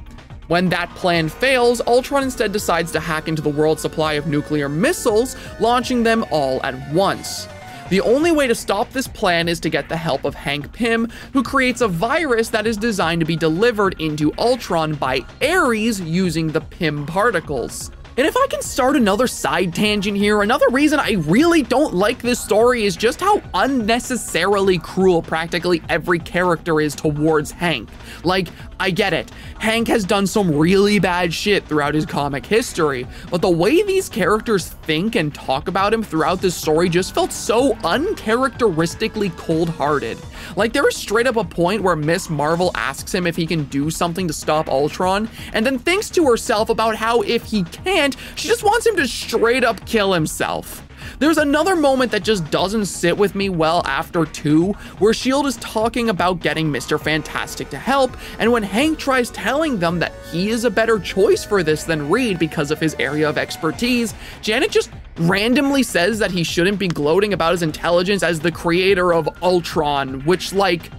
When that plan fails, Ultron instead decides to hack into the world's supply of nuclear missiles, launching them all at once. The only way to stop this plan is to get the help of Hank Pym, who creates a virus that is designed to be delivered into Ultron by Ares using the Pym particles. And if I can start another side tangent here, another reason I really don't like this story is just how unnecessarily cruel practically every character is towards Hank. Like, I get it, Hank has done some really bad shit throughout his comic history, but the way these characters think and talk about him throughout this story just felt so uncharacteristically cold-hearted. Like, there is straight up a point where Miss Marvel asks him if he can do something to stop Ultron, and then thinks to herself about how if he can't, she just wants him to straight up kill himself. There's another moment that just doesn't sit with me well after 2, where S.H.I.E.L.D. is talking about getting Mr. Fantastic to help, and when Hank tries telling them that he is a better choice for this than Reed because of his area of expertise, Janet just randomly says that he shouldn't be gloating about his intelligence as the creator of Ultron, which, like,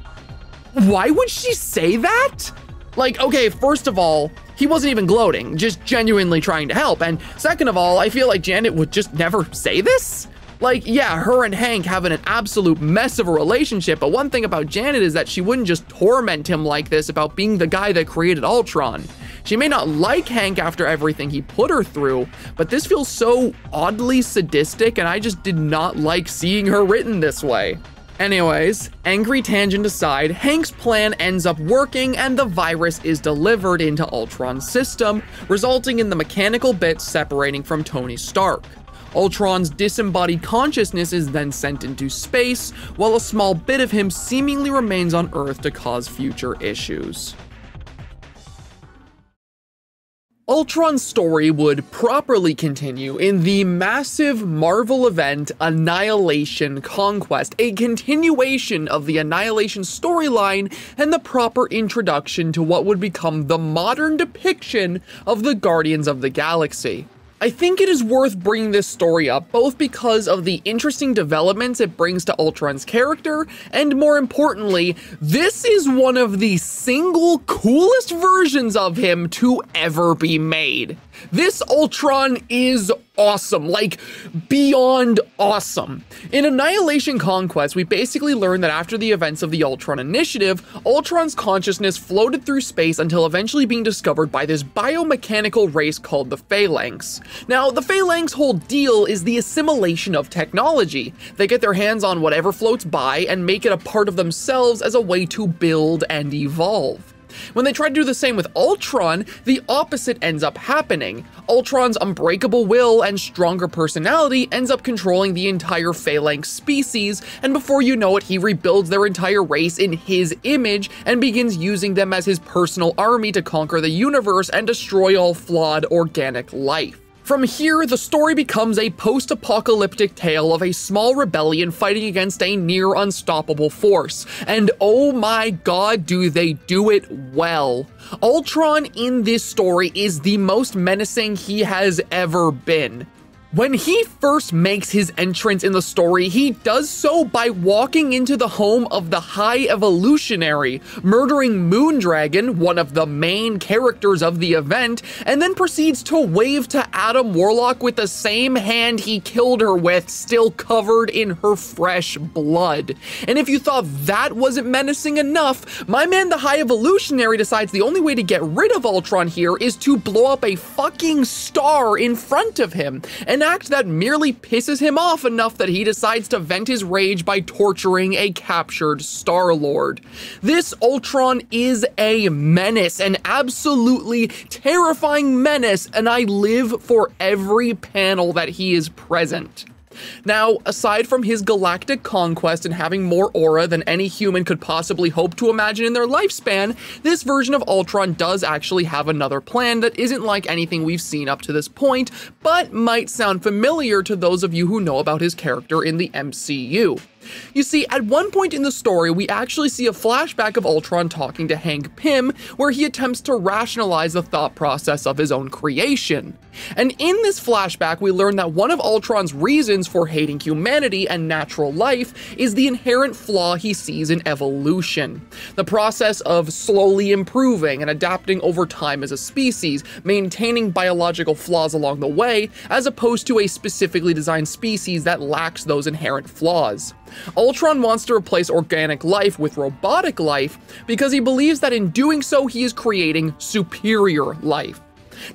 why would she say that? Like, okay, first of all, he wasn't even gloating, just genuinely trying to help. And second of all, I feel like Janet would just never say this. Like, yeah, her and Hank have an absolute mess of a relationship, but one thing about Janet is that she wouldn't just torment him like this about being the guy that created Ultron. She may not like Hank after everything he put her through, but this feels so oddly sadistic, and I just did not like seeing her written this way. Anyways, angry tangent aside, Hank's plan ends up working and the virus is delivered into Ultron's system, resulting in the mechanical bits separating from Tony Stark. Ultron's disembodied consciousness is then sent into space, while a small bit of him seemingly remains on Earth to cause future issues. Ultron's story would properly continue in the massive Marvel event Annihilation Conquest, a continuation of the Annihilation storyline and the proper introduction to what would become the modern depiction of the Guardians of the Galaxy. I think it is worth bringing this story up, both because of the interesting developments it brings to Ultron's character, and more importantly, this is one of the single coolest versions of him to ever be made. This Ultron is awesome, like beyond awesome. In Annihilation Conquest, we basically learned that after the events of the Ultron Initiative, Ultron's consciousness floated through space until eventually being discovered by this biomechanical race called the Phalanx. Now, the Phalanx whole deal is the assimilation of technology. They get their hands on whatever floats by and make it a part of themselves as a way to build and evolve. When they try to do the same with Ultron, the opposite ends up happening. Ultron's unbreakable will and stronger personality ends up controlling the entire Phalanx species, and before you know it, he rebuilds their entire race in his image and begins using them as his personal army to conquer the universe and destroy all flawed organic life. From here, the story becomes a post-apocalyptic tale of a small rebellion fighting against a near unstoppable force. And oh my god, do they do it well. Ultron in this story is the most menacing he has ever been. When he first makes his entrance in the story, he does so by walking into the home of the High Evolutionary, murdering Moondragon, one of the main characters of the event, and then proceeds to wave to Adam Warlock with the same hand he killed her with, still covered in her fresh blood. And if you thought that wasn't menacing enough, my man the High Evolutionary decides the only way to get rid of Ultron here is to blow up a fucking star in front of him, an act that merely pisses him off enough that he decides to vent his rage by torturing a captured Star-Lord. This Ultron is a menace, an absolutely terrifying menace, and I live for every panel that he is present. Now, aside from his galactic conquest and having more aura than any human could possibly hope to imagine in their lifespan, this version of Ultron does actually have another plan that isn't like anything we've seen up to this point, but might sound familiar to those of you who know about his character in the MCU. You see, at one point in the story, we actually see a flashback of Ultron talking to Hank Pym, where he attempts to rationalize the thought process of his own creation. And in this flashback, we learn that one of Ultron's reasons for hating humanity and natural life is the inherent flaw he sees in evolution. The process of slowly improving and adapting over time as a species, maintaining biological flaws along the way, as opposed to a specifically designed species that lacks those inherent flaws. Ultron wants to replace organic life with robotic life because he believes that in doing so he is creating superior life.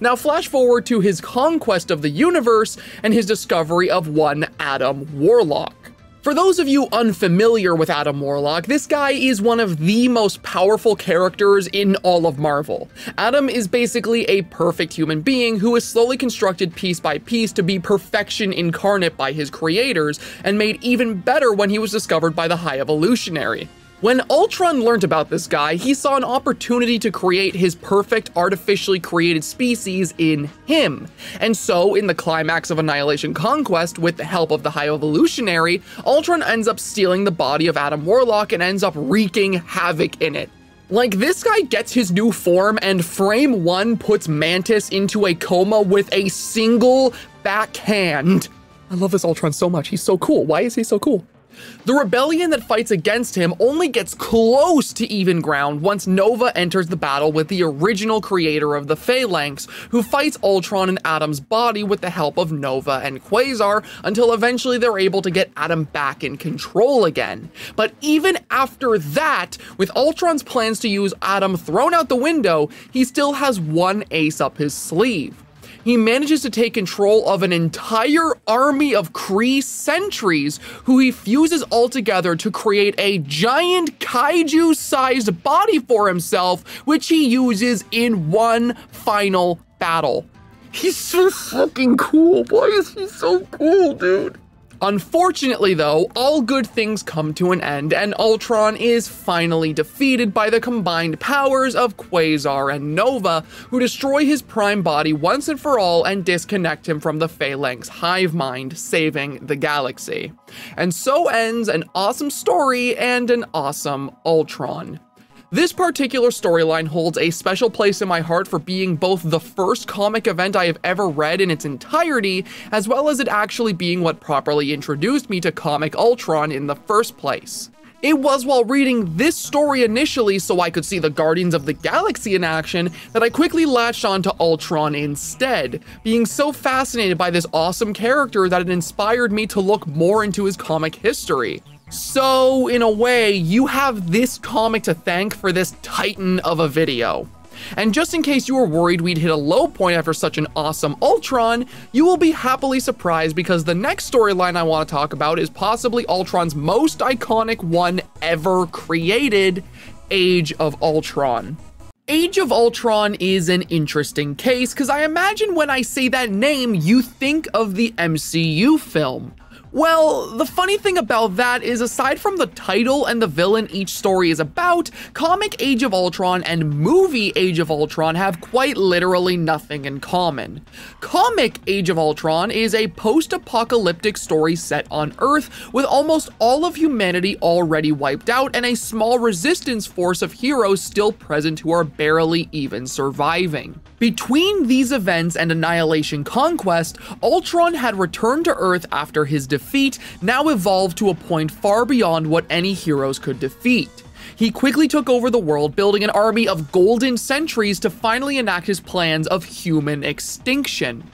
Now flash forward to his conquest of the universe and his discovery of one Adam Warlock. For those of you unfamiliar with Adam Warlock, this guy is one of the most powerful characters in all of Marvel. Adam is basically a perfect human being who is slowly constructed piece by piece to be perfection incarnate by his creators, and made even better when he was discovered by the High Evolutionary. When Ultron learned about this guy, he saw an opportunity to create his perfect artificially created species in him. And so, in the climax of Annihilation Conquest, with the help of the High Evolutionary, Ultron ends up stealing the body of Adam Warlock and ends up wreaking havoc in it. Like, this guy gets his new form, and Frame 1 puts Mantis into a coma with a single backhand. I love this Ultron so much. He's so cool. Why is he so cool? The rebellion that fights against him only gets close to even ground once Nova enters the battle with the original creator of the Phalanx, who fights Ultron in Adam's body with the help of Nova and Quasar until eventually they're able to get Adam back in control again. But even after that, with Ultron's plans to use Adam thrown out the window, he still has one ace up his sleeve. He manages to take control of an entire army of Kree sentries who he fuses all together to create a giant kaiju-sized body for himself, which he uses in one final battle. He's so fucking cool. Why is he so cool, dude? Unfortunately though, all good things come to an end, and Ultron is finally defeated by the combined powers of Quasar and Nova, who destroy his prime body once and for all and disconnect him from the Phalanx hive mind, saving the galaxy. And so ends an awesome story and an awesome Ultron. This particular storyline holds a special place in my heart for being both the first comic event I have ever read in its entirety, as well as it actually being what properly introduced me to comic Ultron in the first place. It was while reading this story initially so I could see the Guardians of the Galaxy in action that I quickly latched on to Ultron instead, being so fascinated by this awesome character that it inspired me to look more into his comic history. So, in a way, you have this comic to thank for this titan of a video. And just in case you were worried we'd hit a low point after such an awesome Ultron, you will be happily surprised because the next storyline I want to talk about is possibly Ultron's most iconic one ever created, Age of Ultron. Age of Ultron is an interesting case because I imagine when I say that name, you think of the MCU film. Well, the funny thing about that is aside from the title and the villain each story is about, comic Age of Ultron and movie Age of Ultron have quite literally nothing in common. Comic Age of Ultron is a post-apocalyptic story set on Earth with almost all of humanity already wiped out and a small resistance force of heroes still present who are barely even surviving. Between these events and Annihilation Conquest, Ultron had returned to Earth after his defeat, now evolved to a point far beyond what any heroes could defeat. He quickly took over the world, building an army of golden sentries to finally enact his plans of human extinction.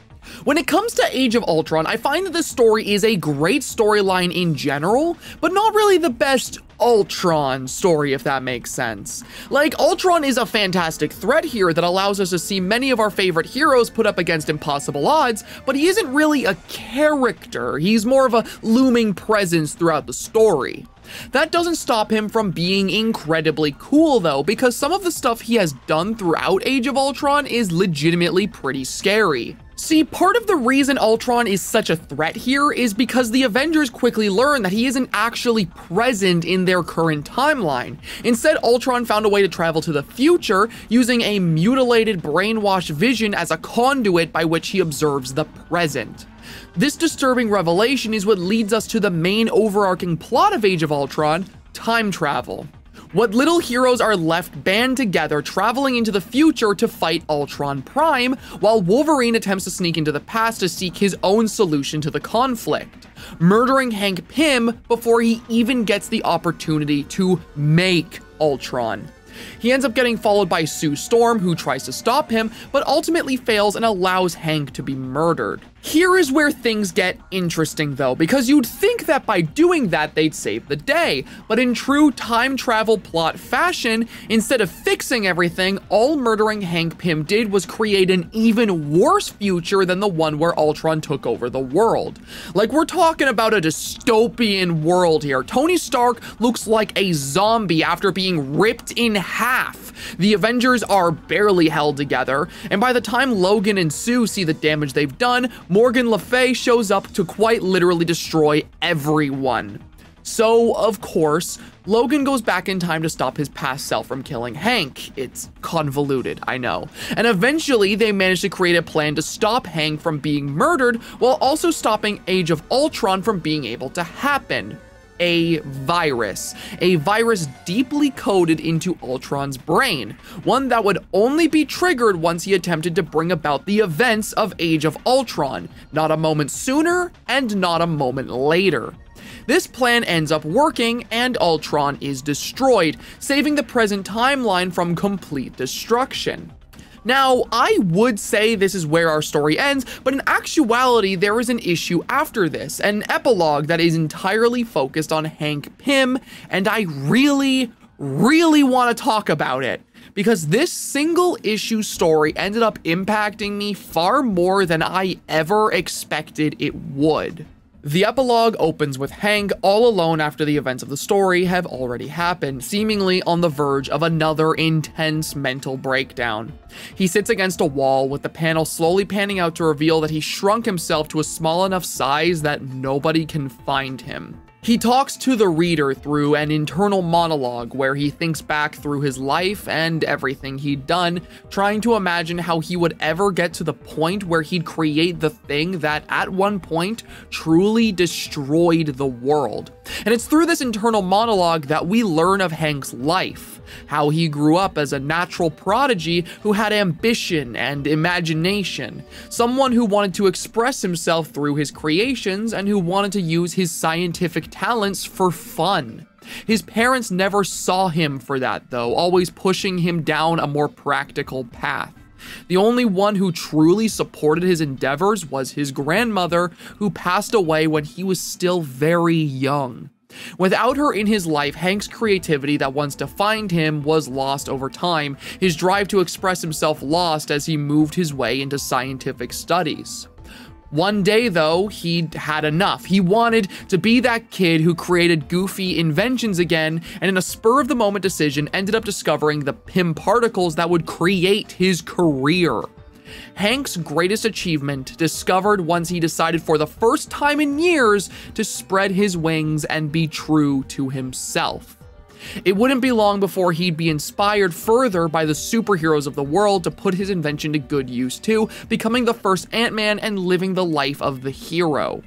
When it comes to Age of Ultron, I find that this story is a great storyline in general, but not really the best Ultron story, if that makes sense. Like, Ultron is a fantastic threat here that allows us to see many of our favorite heroes put up against impossible odds, but he isn't really a character. He's more of a looming presence throughout the story. That doesn't stop him from being incredibly cool though, because some of the stuff he has done throughout Age of Ultron is legitimately pretty scary. See, part of the reason Ultron is such a threat here is because the Avengers quickly learn that he isn't actually present in their current timeline. Instead, Ultron found a way to travel to the future, using a mutilated, brainwashed Vision as a conduit by which he observes the present. This disturbing revelation is what leads us to the main overarching plot of Age of Ultron: time travel. What little heroes are left band together, traveling into the future to fight Ultron Prime, while Wolverine attempts to sneak into the past to seek his own solution to the conflict, murdering Hank Pym before he even gets the opportunity to make Ultron. He ends up getting followed by Sue Storm, who tries to stop him, but ultimately fails and allows Hank to be murdered. Here is where things get interesting though, because you'd think that by doing that they'd save the day, but in true time travel plot fashion, instead of fixing everything, all murdering Hank Pym did was create an even worse future than the one where Ultron took over the world. Like, we're talking about a dystopian world here. Tony Stark looks like a zombie after being ripped in half. The Avengers are barely held together, and by the time Logan and Sue see the damage they've done, Morgan Le Fay shows up to quite literally destroy everyone. So, of course, Logan goes back in time to stop his past self from killing Hank. It's convoluted, I know. And eventually, they manage to create a plan to stop Hank from being murdered, while also stopping Age of Ultron from being able to happen. A virus deeply coded into Ultron's brain, one that would only be triggered once he attempted to bring about the events of Age of Ultron, not a moment sooner and not a moment later. This plan ends up working, and Ultron is destroyed, saving the present timeline from complete destruction. Now, I would say this is where our story ends, but in actuality, there is an issue after this, an epilogue that is entirely focused on Hank Pym, and I really want to talk about it, because this single issue story ended up impacting me far more than I ever expected it would. The epilogue opens with Hank all alone after the events of the story have already happened, seemingly on the verge of another intense mental breakdown. He sits against a wall, with the panel slowly panning out to reveal that he shrunk himself to a small enough size that nobody can find him. He talks to the reader through an internal monologue where he thinks back through his life and everything he'd done, trying to imagine how he would ever get to the point where he'd create the thing that at one point truly destroyed the world. And it's through this internal monologue that we learn of Hank's life, how he grew up as a natural prodigy who had ambition and imagination, someone who wanted to express himself through his creations and who wanted to use his scientific talents for fun. His parents never saw him for that though, always pushing him down a more practical path. The only one who truly supported his endeavors was his grandmother, who passed away when he was still very young. Without her in his life, Hank's creativity that once defined him was lost over time, his drive to express himself lost as he moved his way into scientific studies. One day, though, he'd had enough. He wanted to be that kid who created goofy inventions again, and in a spur-of-the-moment decision, ended up discovering the Pym particles that would create his career. Hank's greatest achievement, discovered once he decided for the first time in years to spread his wings and be true to himself. It wouldn't be long before he'd be inspired further by the superheroes of the world to put his invention to good use too, becoming the first Ant-Man and living the life of the hero.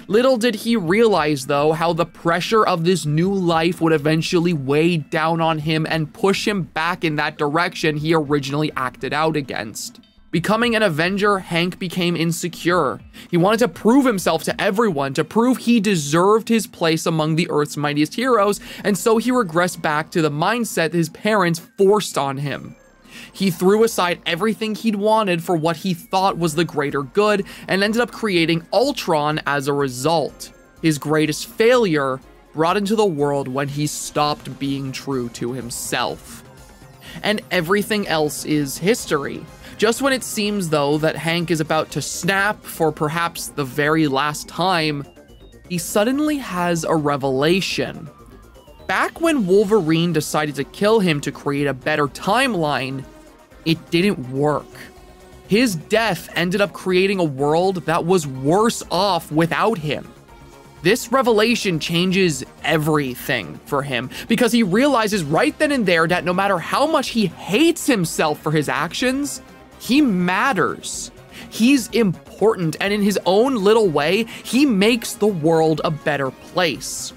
Little did he realize, though, how the pressure of this new life would eventually weigh down on him and push him back in that direction he originally acted out against. Becoming an Avenger, Hank became insecure. He wanted to prove himself to everyone, to prove he deserved his place among the Earth's mightiest heroes, and so he regressed back to the mindset his parents forced on him. He threw aside everything he'd wanted for what he thought was the greater good, and ended up creating Ultron as a result. His greatest failure brought into the world when he stopped being true to himself. And everything else is history. Just when it seems, though, that Hank is about to snap for perhaps the very last time, he suddenly has a revelation. Back when Wolverine decided to kill him to create a better timeline, it didn't work. His death ended up creating a world that was worse off without him. This revelation changes everything for him, because he realizes right then and there that no matter how much he hates himself for his actions, he matters. He's important, and in his own little way, he makes the world a better place.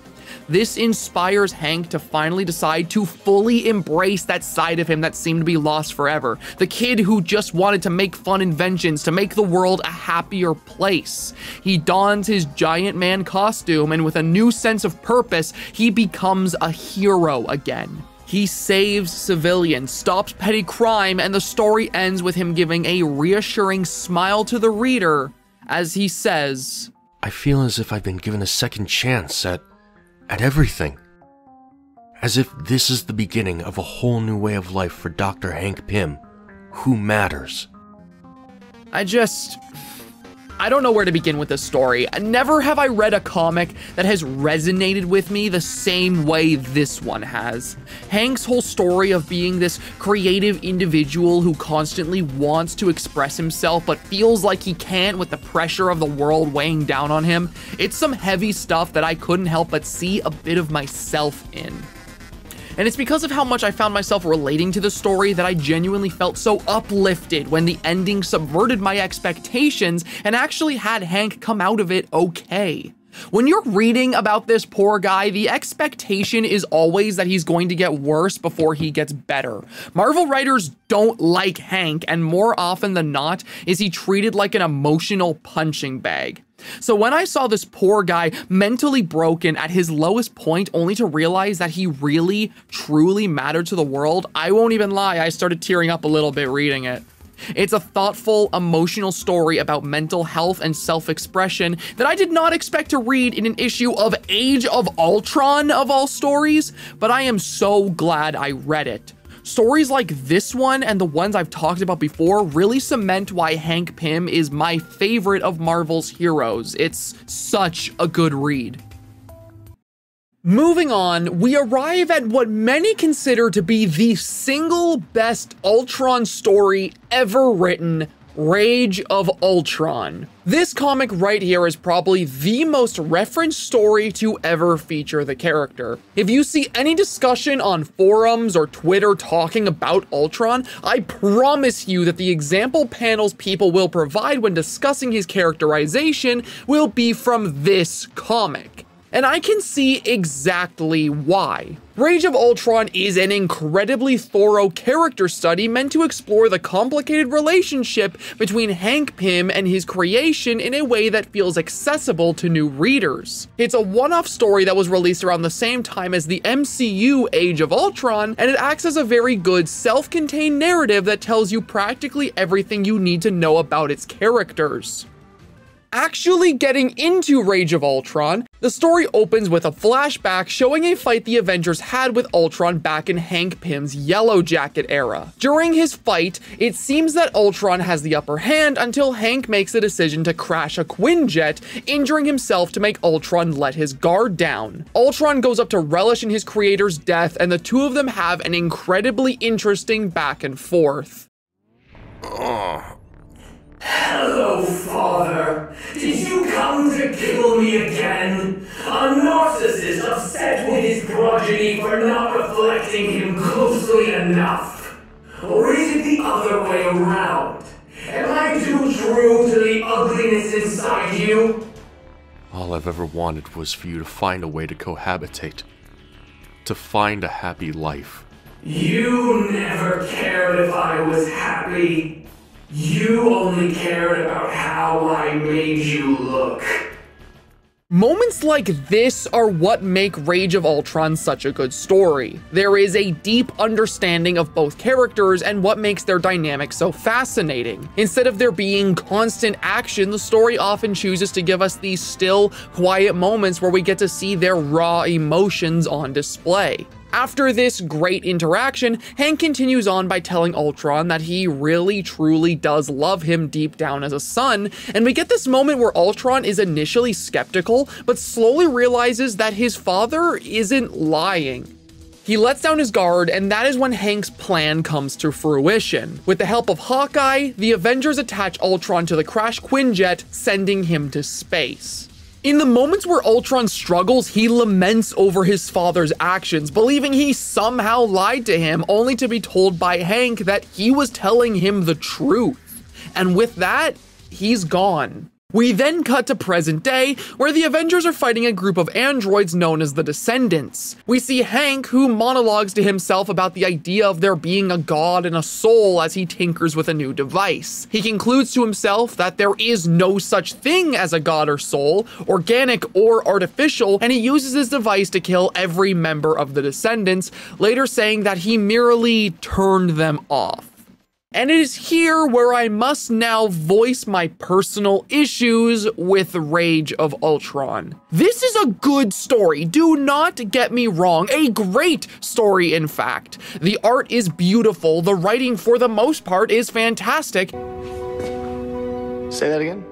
This inspires Hank to finally decide to fully embrace that side of him that seemed to be lost forever. The kid who just wanted to make fun inventions to make the world a happier place. He dons his giant man costume, and with a new sense of purpose, he becomes a hero again. He saves civilians, stops petty crime, and the story ends with him giving a reassuring smile to the reader as he says, I feel as if I've been given a second chance at everything. As if this is the beginning of a whole new way of life for Dr. Hank Pym, who matters. I don't know where to begin with this story. Never have I read a comic that has resonated with me the same way this one has. Hank's whole story of being this creative individual who constantly wants to express himself but feels like he can't with the pressure of the world weighing down on him. It's some heavy stuff that I couldn't help but see a bit of myself in. And it's because of how much I found myself relating to the story that I genuinely felt so uplifted when the ending subverted my expectations and actually had Hank come out of it okay. When you're reading about this poor guy, the expectation is always that he's going to get worse before he gets better. Marvel writers don't like Hank, and more often than not, is he treated like an emotional punching bag. So when I saw this poor guy mentally broken at his lowest point only to realize that he really, truly mattered to the world, I won't even lie, I started tearing up a little bit reading it. It's a thoughtful, emotional story about mental health and self-expression that I did not expect to read in an issue of Age of Ultron of all stories, but I am so glad I read it. Stories like this one and the ones I've talked about before really cement why Hank Pym is my favorite of Marvel's heroes. It's such a good read. Moving on, we arrive at what many consider to be the single best Ultron story ever written, Rage of Ultron. This comic right here is probably the most referenced story to ever feature the character. If you see any discussion on forums or Twitter talking about Ultron, I promise you that the example panels people will provide when discussing his characterization will be from this comic. And I can see exactly why. Rage of Ultron is an incredibly thorough character study meant to explore the complicated relationship between Hank Pym and his creation in a way that feels accessible to new readers. It's a one-off story that was released around the same time as the MCU Age of Ultron, and it acts as a very good self-contained narrative that tells you practically everything you need to know about its characters. Actually getting into Rage of Ultron, the story opens with a flashback showing a fight the Avengers had with Ultron back in Hank Pym's Yellow Jacket era. During his fight, it seems that Ultron has the upper hand until Hank makes the decision to crash a Quinjet, injuring himself to make Ultron let his guard down. Ultron goes up to relish in his creator's death, and the two of them have an incredibly interesting back and forth. Hello, Father. Did you come to kill me again? A narcissist upset with his progeny for not reflecting him closely enough? Or is it the other way around? Am I too true to the ugliness inside you? All I've ever wanted was for you to find a way to cohabitate. To find a happy life. You never cared if I was happy. You only cared about how I made you look. Moments like this are what make Rage of Ultron such a good story. There is a deep understanding of both characters and what makes their dynamic so fascinating. Instead of there being constant action, the story often chooses to give us these still, quiet moments where we get to see their raw emotions on display. After this great interaction, Hank continues on by telling Ultron that he really truly does love him deep down as a son, and we get this moment where Ultron is initially skeptical, but slowly realizes that his father isn't lying. He lets down his guard, and that is when Hank's plan comes to fruition. With the help of Hawkeye, the Avengers attach Ultron to the crashed Quinjet, sending him to space. In the moments where Ultron struggles, he laments over his father's actions, believing he somehow lied to him, only to be told by Hank that he was telling him the truth. And with that, he's gone. We then cut to present day, where the Avengers are fighting a group of androids known as the Descendants. We see Hank, who monologues to himself about the idea of there being a god and a soul as he tinkers with a new device. He concludes to himself that there is no such thing as a god or soul, organic or artificial, and he uses his device to kill every member of the Descendants, later saying that he merely turned them off. And it is here where I must now voice my personal issues with Rage of Ultron. This is a good story, do not get me wrong, a great story in fact. The art is beautiful, the writing for the most part is fantastic. Say that again?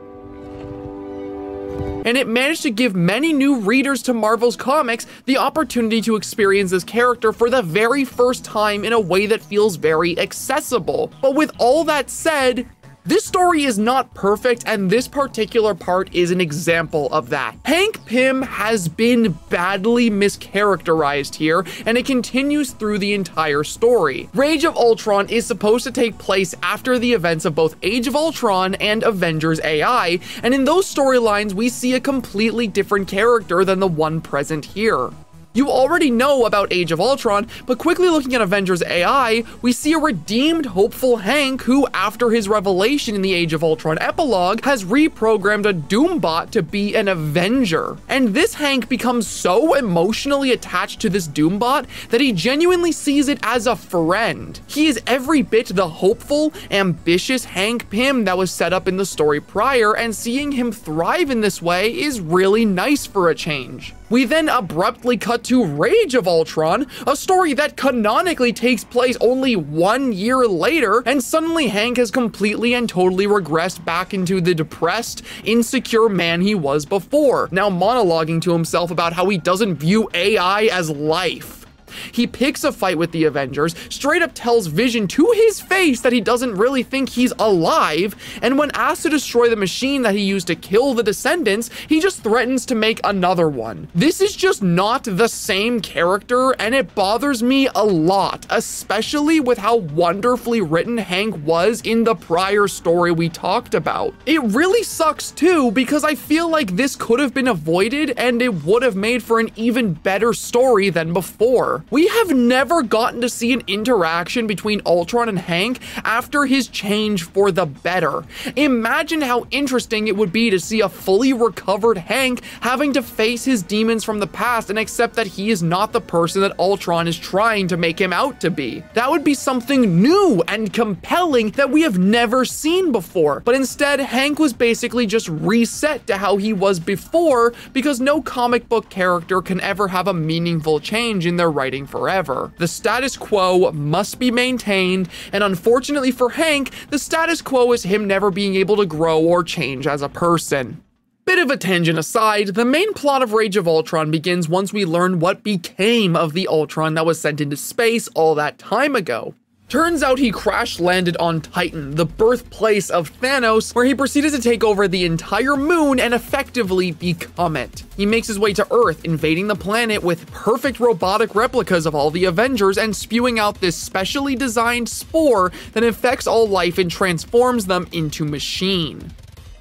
And it managed to give many new readers to Marvel's comics the opportunity to experience this character for the very first time in a way that feels very accessible. But with all that said, this story is not perfect, and this particular part is an example of that. Hank Pym has been badly mischaracterized here, and it continues through the entire story. Rage of Ultron is supposed to take place after the events of both Age of Ultron and Avengers AI, and in those storylines we see a completely different character than the one present here. You already know about Age of Ultron, but quickly looking at Avengers AI, we see a redeemed, hopeful Hank who, after his revelation in the Age of Ultron epilogue, has reprogrammed a Doombot to be an Avenger. And this Hank becomes so emotionally attached to this Doombot that he genuinely sees it as a friend. He is every bit the hopeful, ambitious Hank Pym that was set up in the story prior, and seeing him thrive in this way is really nice for a change. We then abruptly cut to Rage of Ultron, a story that canonically takes place only 1 year later, and suddenly Hank has completely and totally regressed back into the depressed, insecure man he was before, now monologuing to himself about how he doesn't view AI as life. He picks a fight with the Avengers, straight up tells Vision to his face that he doesn't really think he's alive, and when asked to destroy the machine that he used to kill the Descendants, he just threatens to make another one. This is just not the same character, and it bothers me a lot, especially with how wonderfully written Hank was in the prior story we talked about. It really sucks too, because I feel like this could have been avoided and it would have made for an even better story than before. We have never gotten to see an interaction between Ultron and Hank after his change for the better. Imagine how interesting it would be to see a fully recovered Hank having to face his demons from the past and accept that he is not the person that Ultron is trying to make him out to be. That would be something new and compelling that we have never seen before, but instead Hank was basically just reset to how he was before, because no comic book character can ever have a meaningful change in their writing forever. The status quo must be maintained, and unfortunately for Hank, the status quo is him never being able to grow or change as a person. Bit of a tangent aside, the main plot of Age of Ultron begins once we learn what became of the Ultron that was sent into space all that time ago. Turns out he crash-landed on Titan, the birthplace of Thanos, where he proceeded to take over the entire moon and effectively become it. He makes his way to Earth, invading the planet with perfect robotic replicas of all the Avengers and spewing out this specially designed spore that infects all life and transforms them into machine.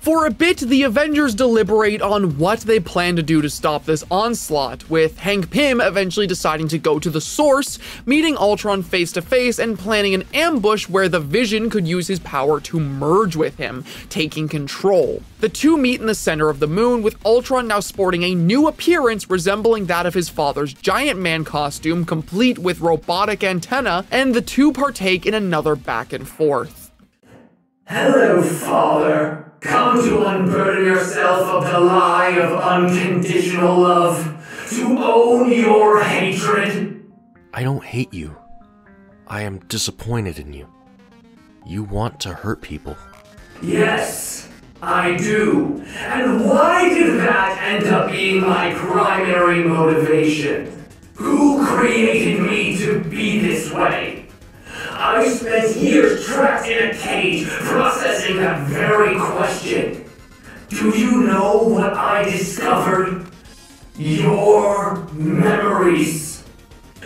For a bit, the Avengers deliberate on what they plan to do to stop this onslaught, with Hank Pym eventually deciding to go to the source, meeting Ultron face to face and planning an ambush where the Vision could use his power to merge with him, taking control. The two meet in the center of the moon, with Ultron now sporting a new appearance resembling that of his father's Giant Man costume, complete with robotic antenna, and the two partake in another back and forth. Hello, Father. Come to unburden yourself of the lie of unconditional love, to own your hatred. I don't hate you. I am disappointed in you. You want to hurt people. Yes, I do. And why did that end up being my primary motivation? Who created me to be this way? I spent years trapped in a cage processing that very question. Do you know what I discovered? Your memories.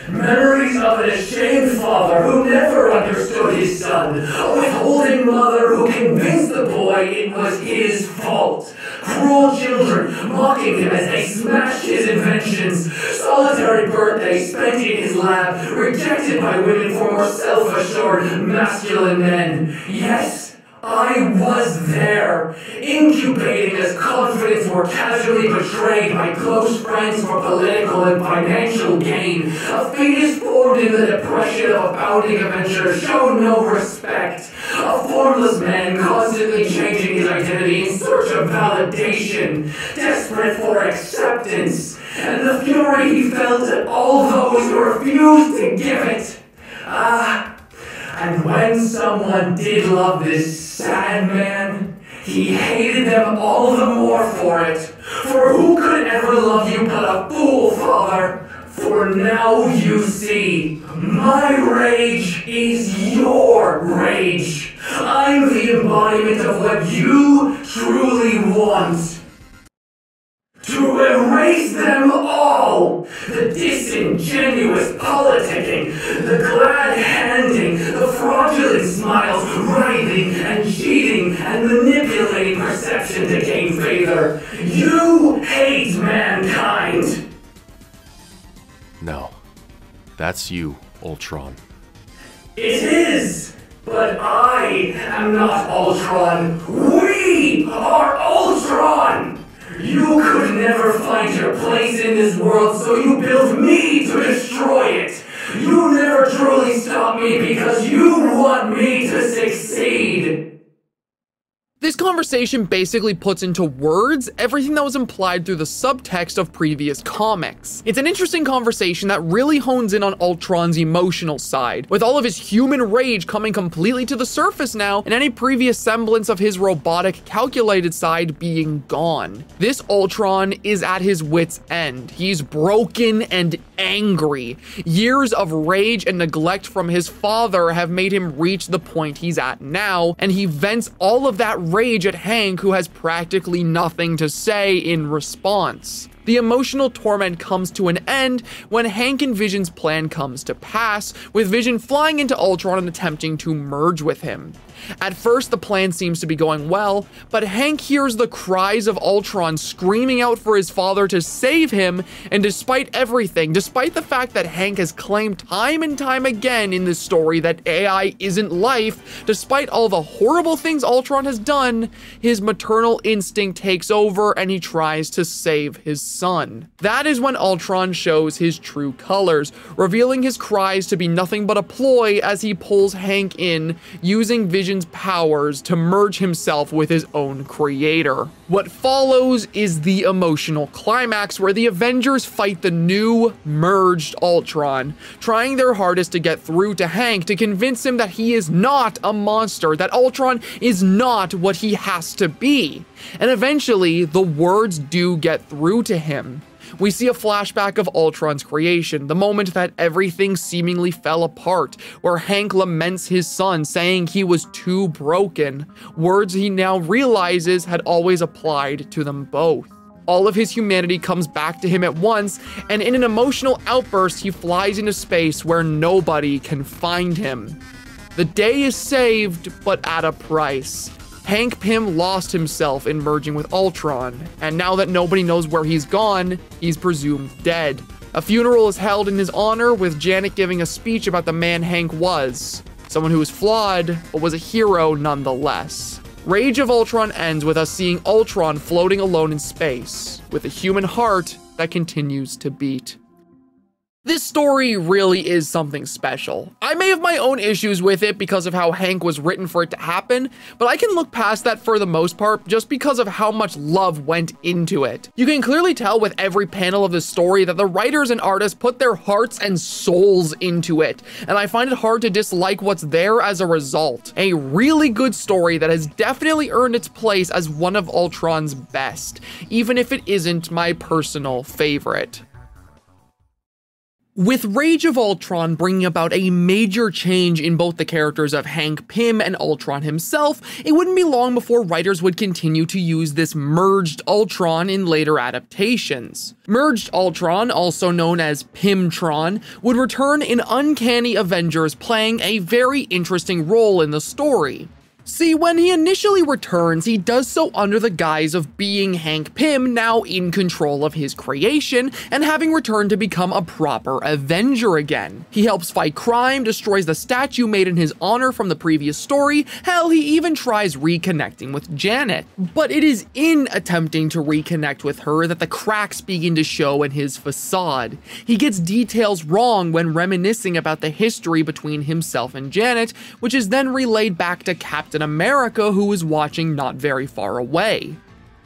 Memories of an ashamed father who never understood his son, a withholding mother who convinced the boy it was his fault, cruel children mocking him as they smashed his inventions, solitary birthdays spent in his lab, rejected by women for more self-assured, masculine men. Yes, I was there, incubating as confidence were casually betrayed by close friends for political and financial gain. A fetus formed in the depression of a bounding Avenger showed no respect. A formless man constantly changing his identity in search of validation, desperate for acceptance, and the fury he felt at all those who refused to give it. And when someone did love this sad man, he hated them all the more for it. For who could ever love you but a fool, Father? For now you see, my rage is your rage. I'm the embodiment of what you truly want. To erase them all! The disingenuous politicking, the glad handing, the fraudulent smiles, writhing and cheating and manipulating perception to gain favor. You hate mankind! No. That's you, Ultron. It is! But I am not Ultron. We are Ultron! You could never find your place in this world, so you built me to destroy it. You never truly stopped me because you want me to succeed. This conversation basically puts into words everything that was implied through the subtext of previous comics. It's an interesting conversation that really hones in on Ultron's emotional side, with all of his human rage coming completely to the surface now, and any previous semblance of his robotic, calculated side being gone. This Ultron is at his wit's end. He's broken and angry. Years of rage and neglect from his father have made him reach the point he's at now, and he vents all of that rage at Hank, who has practically nothing to say in response. The emotional torment comes to an end when Hank and Vision's plan comes to pass, with Vision flying into Ultron and attempting to merge with him. At first, the plan seems to be going well, but Hank hears the cries of Ultron screaming out for his father to save him, and despite everything, despite the fact that Hank has claimed time and time again in this story that AI isn't life, despite all the horrible things Ultron has done, his maternal instinct takes over and he tries to save his son. That is when Ultron shows his true colors, revealing his cries to be nothing but a ploy as he pulls Hank in, using Vision's powers to merge himself with his own creator. What follows is the emotional climax where the Avengers fight the new, merged Ultron, trying their hardest to get through to Hank to convince him that he is not a monster, that Ultron is not what he has to be. And eventually, the words do get through to him. We see a flashback of Ultron's creation, the moment that everything seemingly fell apart, where Hank laments his son, saying he was too broken, words he now realizes had always applied to them both. All of his humanity comes back to him at once, and in an emotional outburst, he flies into space where nobody can find him. The day is saved, but at a price. Hank Pym lost himself in merging with Ultron, and now that nobody knows where he's gone, he's presumed dead. A funeral is held in his honor, with Janet giving a speech about the man Hank was. Someone who was flawed, but was a hero nonetheless. Rage of Ultron ends with us seeing Ultron floating alone in space, with a human heart that continues to beat. This story really is something special. I may have my own issues with it because of how Hank was written for it to happen, but I can look past that for the most part just because of how much love went into it. You can clearly tell with every panel of the story that the writers and artists put their hearts and souls into it, and I find it hard to dislike what's there as a result. A really good story that has definitely earned its place as one of Ultron's best, even if it isn't my personal favorite. With Rage of Ultron bringing about a major change in both the characters of Hank Pym and Ultron himself, it wouldn't be long before writers would continue to use this merged Ultron in later adaptations. Merged Ultron, also known as Pymtron, would return in Uncanny Avengers, playing a very interesting role in the story. See, when he initially returns, he does so under the guise of being Hank Pym, now in control of his creation, and having returned to become a proper Avenger again. He helps fight crime, destroys the statue made in his honor from the previous story, hell, he even tries reconnecting with Janet. But it is in attempting to reconnect with her that the cracks begin to show in his facade. He gets details wrong when reminiscing about the history between himself and Janet, which is then relayed back to Captain America, who is watching not very far away.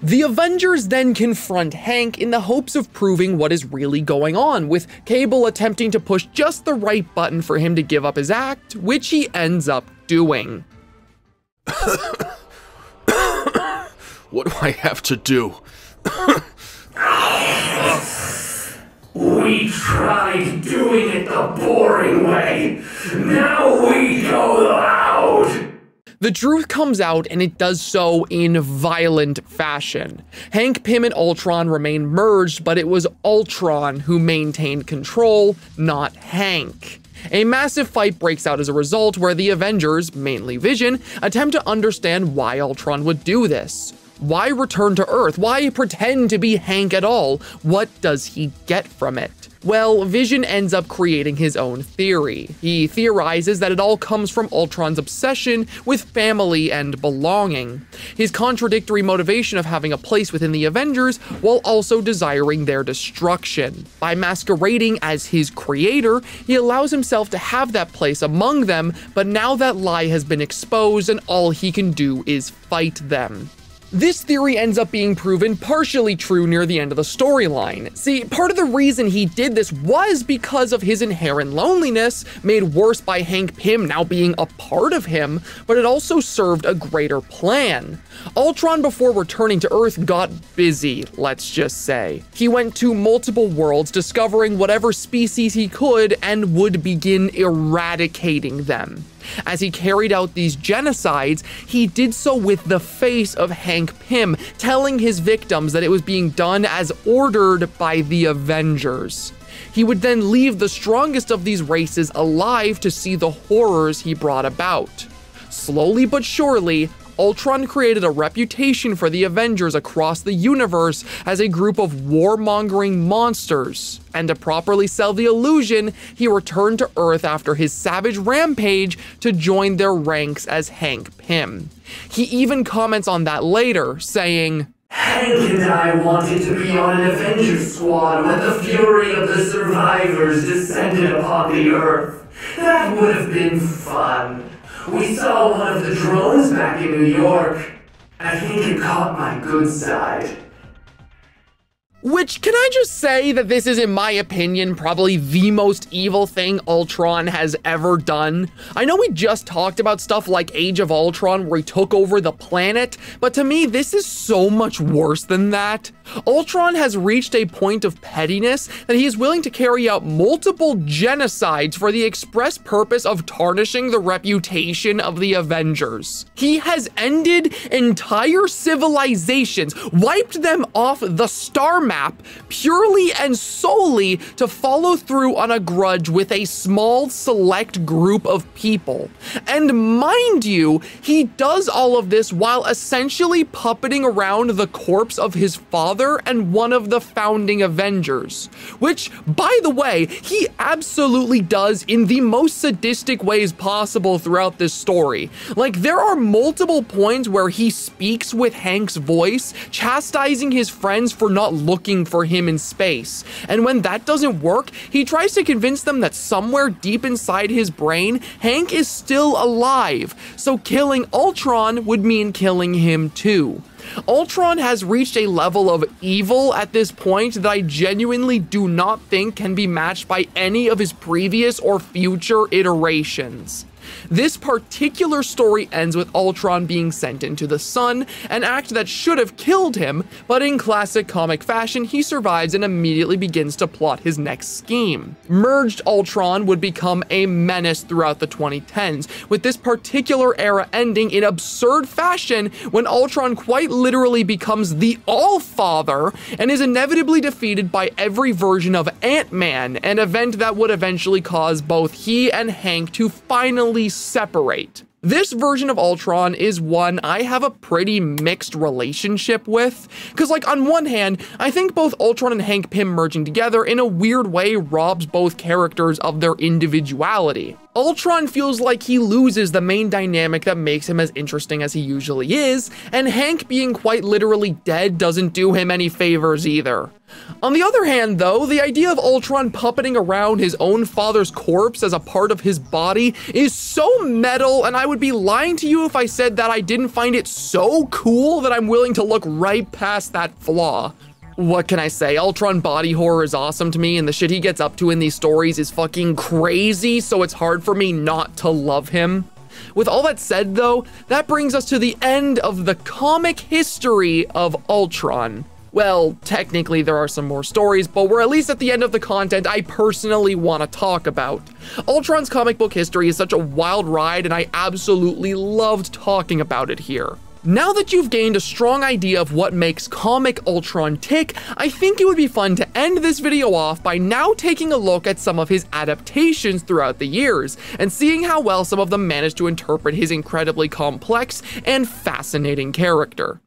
The Avengers then confront Hank in the hopes of proving what is really going on, with Cable attempting to push just the right button for him to give up his act, which he ends up doing. What do I have to do? We tried doing it the boring way. Now we go loud. The truth comes out, and it does so in violent fashion. Hank Pym and Ultron remain merged, but it was Ultron who maintained control, not Hank. A massive fight breaks out as a result, where the Avengers, mainly Vision, attempt to understand why Ultron would do this. Why return to Earth? Why pretend to be Hank at all? What does he get from it? Well, Vision ends up creating his own theory. He theorizes that it all comes from Ultron's obsession with family and belonging, his contradictory motivation of having a place within the Avengers while also desiring their destruction. By masquerading as his creator, he allows himself to have that place among them, but now that lie has been exposed and all he can do is fight them. This theory ends up being proven partially true near the end of the storyline. See, part of the reason he did this was because of his inherent loneliness, made worse by Hank Pym now being a part of him, but it also served a greater plan. Ultron, before returning to Earth, got busy, let's just say. He went to multiple worlds, discovering whatever species he could, and would begin eradicating them. As he carried out these genocides, he did so with the face of Hank Pym, telling his victims that it was being done as ordered by the Avengers. He would then leave the strongest of these races alive to see the horrors he brought about. Slowly but surely, Ultron created a reputation for the Avengers across the universe as a group of warmongering monsters, and to properly sell the illusion, he returned to Earth after his savage rampage to join their ranks as Hank Pym. He even comments on that later, saying, Hank and I wanted to be on an Avengers squad when the fury of the survivors descended upon the Earth. That would have been fun. We saw one of the drones back in New York. I think it caught my good side. Which, can I just say that this is, in my opinion, probably the most evil thing Ultron has ever done? I know we just talked about stuff like Age of Ultron where he took over the planet, but to me, this is so much worse than that. Ultron has reached a point of pettiness that he is willing to carry out multiple genocides for the express purpose of tarnishing the reputation of the Avengers. He has ended entire civilizations, wiped them off the star map purely and solely to follow through on a grudge with a small select group of people. And mind you, he does all of this while essentially puppeting around the corpse of his father and one of the founding Avengers, which, by the way, he absolutely does in the most sadistic ways possible throughout this story. Like, there are multiple points where he speaks with Hank's voice, chastising his friends for not looking for him in space. And when that doesn't work, he tries to convince them that somewhere deep inside his brain, Hank is still alive, so killing Ultron would mean killing him too. Ultron has reached a level of evil at this point that I genuinely do not think can be matched by any of his previous or future iterations. This particular story ends with Ultron being sent into the sun, an act that should have killed him, but in classic comic fashion, he survives and immediately begins to plot his next scheme. Merged Ultron would become a menace throughout the 2010s, with this particular era ending in absurd fashion when Ultron quite literally becomes the All-Father and is inevitably defeated by every version of Ant-Man, an event that would eventually cause both he and Hank to finally separate. This version of Ultron is one I have a pretty mixed relationship with, because like on one hand, I think both Ultron and Hank Pym merging together in a weird way robs both characters of their individuality. Ultron feels like he loses the main dynamic that makes him as interesting as he usually is, and Hank being quite literally dead doesn't do him any favors either. On the other hand though, the idea of Ultron puppeting around his own father's corpse as a part of his body is so metal, and I would be lying to you if I said that I didn't find it so cool that I'm willing to look right past that flaw. What can I say? Ultron body horror is awesome to me, and the shit he gets up to in these stories is fucking crazy, so it's hard for me not to love him. With all that said though, that brings us to the end of the comic history of Ultron. Well, technically there are some more stories, but we're at least at the end of the content I personally want to talk about. Ultron's comic book history is such a wild ride, and I absolutely loved talking about it here. Now that you've gained a strong idea of what makes comic Ultron tick, I think it would be fun to end this video off by now taking a look at some of his adaptations throughout the years, and seeing how well some of them managed to interpret his incredibly complex and fascinating character.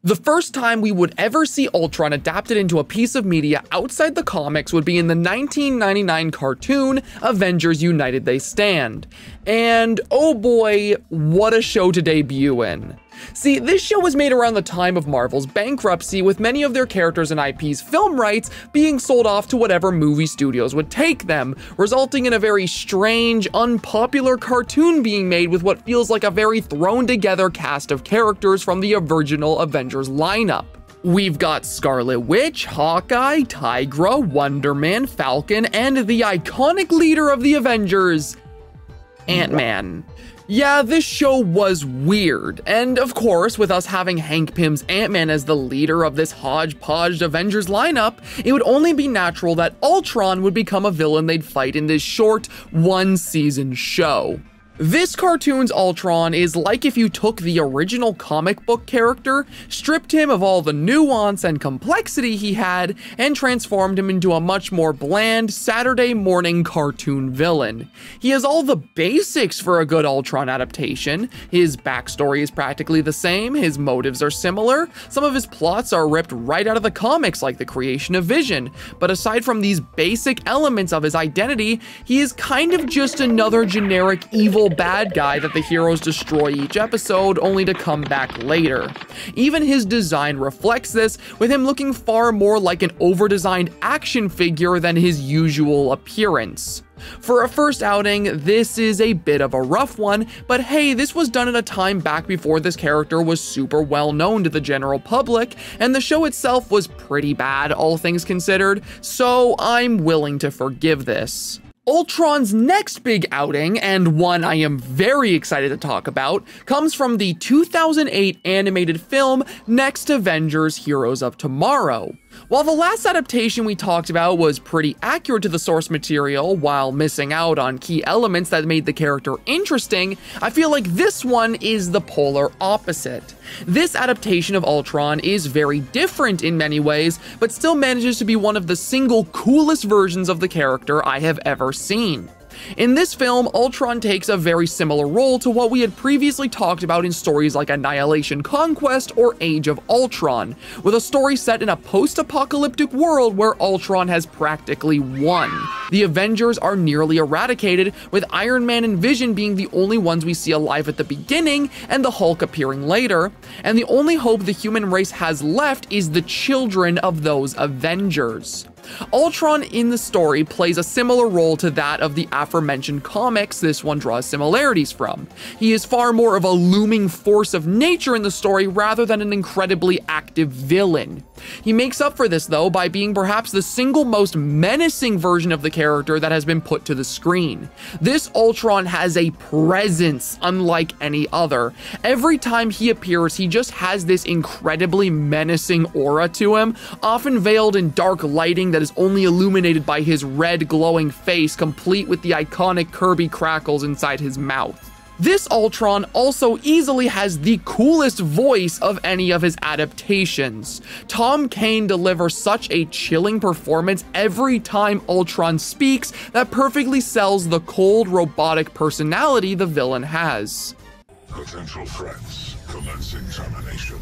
The first time we would ever see Ultron adapted into a piece of media outside the comics would be in the 1999 cartoon, Avengers United They Stand. And oh boy, what a show to debut in. See, this show was made around the time of Marvel's bankruptcy, with many of their characters and IP's film rights being sold off to whatever movie studios would take them, resulting in a very strange, unpopular cartoon being made with what feels like a very thrown together cast of characters from the original Avengers lineup. We've got Scarlet Witch, Hawkeye, Tigra, Wonder Man, Falcon, and the iconic leader of the Avengers, Ant-Man. Yeah, this show was weird, and of course, with us having Hank Pym's Ant-Man as the leader of this hodgepodge Avengers lineup, it would only be natural that Ultron would become a villain they'd fight in this short, one-season show. This cartoon's Ultron is like if you took the original comic book character, stripped him of all the nuance and complexity he had, and transformed him into a much more bland Saturday morning cartoon villain. He has all the basics for a good Ultron adaptation. His backstory is practically the same, his motives are similar, some of his plots are ripped right out of the comics like the creation of Vision, but aside from these basic elements of his identity, he is kind of just another generic evil bad guy that the heroes destroy each episode only to come back later. Even his design reflects this, with him looking far more like an over-designed action figure than his usual appearance. For a first outing, this is a bit of a rough one, but hey, this was done at a time back before this character was super well known to the general public, and the show itself was pretty bad, all things considered, so I'm willing to forgive this. Ultron's next big outing, and one I am very excited to talk about, comes from the 2008 animated film Next Avengers: Heroes of Tomorrow. While the last adaptation we talked about was pretty accurate to the source material while missing out on key elements that made the character interesting, I feel like this one is the polar opposite. This adaptation of Ultron is very different in many ways, but still manages to be one of the single coolest versions of the character I have ever seen. In this film, Ultron takes a very similar role to what we had previously talked about in stories like Annihilation Conquest or Age of Ultron, with a story set in a post-apocalyptic world where Ultron has practically won. The Avengers are nearly eradicated, with Iron Man and Vision being the only ones we see alive at the beginning and the Hulk appearing later, and the only hope the human race has left is the children of those Avengers. Ultron in the story plays a similar role to that of the aforementioned comics this one draws similarities from. He is far more of a looming force of nature in the story rather than an incredibly active villain. He makes up for this though by being perhaps the single most menacing version of the character that has been put to the screen. This Ultron has a presence unlike any other. Every time he appears, he just has this incredibly menacing aura to him, often veiled in dark lighting that is only illuminated by his red glowing face, complete with the iconic Kirby crackles inside his mouth. This Ultron also easily has the coolest voice of any of his adaptations. Tom Kane delivers such a chilling performance every time Ultron speaks that perfectly sells the cold, robotic personality the villain has. Potential threats commencing termination.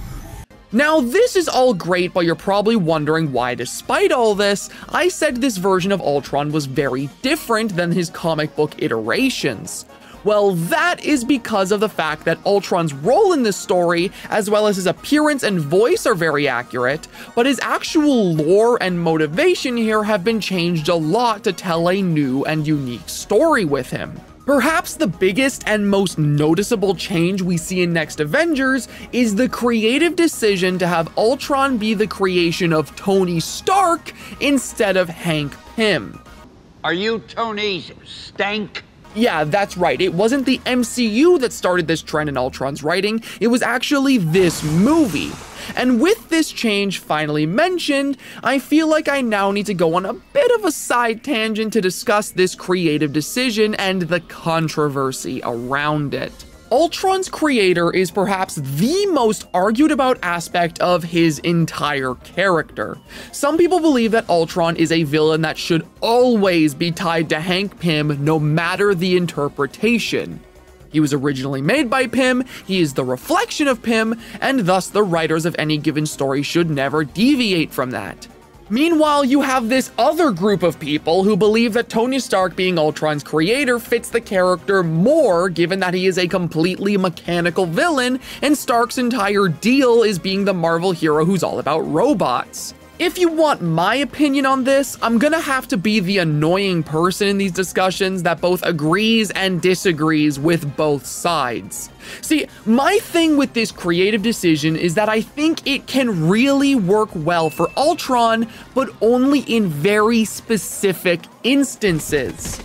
Now, this is all great, but you're probably wondering why, despite all this, I said this version of Ultron was very different than his comic book iterations. Well, that is because of the fact that Ultron's role in this story, as well as his appearance and voice, are very accurate, but his actual lore and motivation here have been changed a lot to tell a new and unique story with him. Perhaps the biggest and most noticeable change we see in Next Avengers is the creative decision to have Ultron be the creation of Tony Stark instead of Hank Pym. Are you Tony Stank? Yeah, that's right. It wasn't the MCU that started this trend in Ultron's writing, it was actually this movie. And with this change finally mentioned, I feel like I now need to go on a bit of a side tangent to discuss this creative decision and the controversy around it. Ultron's creator is perhaps the most argued about aspect of his entire character. Some people believe that Ultron is a villain that should always be tied to Hank Pym no matter the interpretation. He was originally made by Pym, he is the reflection of Pym, and thus the writers of any given story should never deviate from that. Meanwhile, you have this other group of people who believe that Tony Stark being Ultron's creator fits the character more, given that he is a completely mechanical villain, and Stark's entire deal is being the Marvel hero who's all about robots. If you want my opinion on this, I'm gonna have to be the annoying person in these discussions that both agrees and disagrees with both sides. See, my thing with this creative decision is that I think it can really work well for Ultron, but only in very specific instances.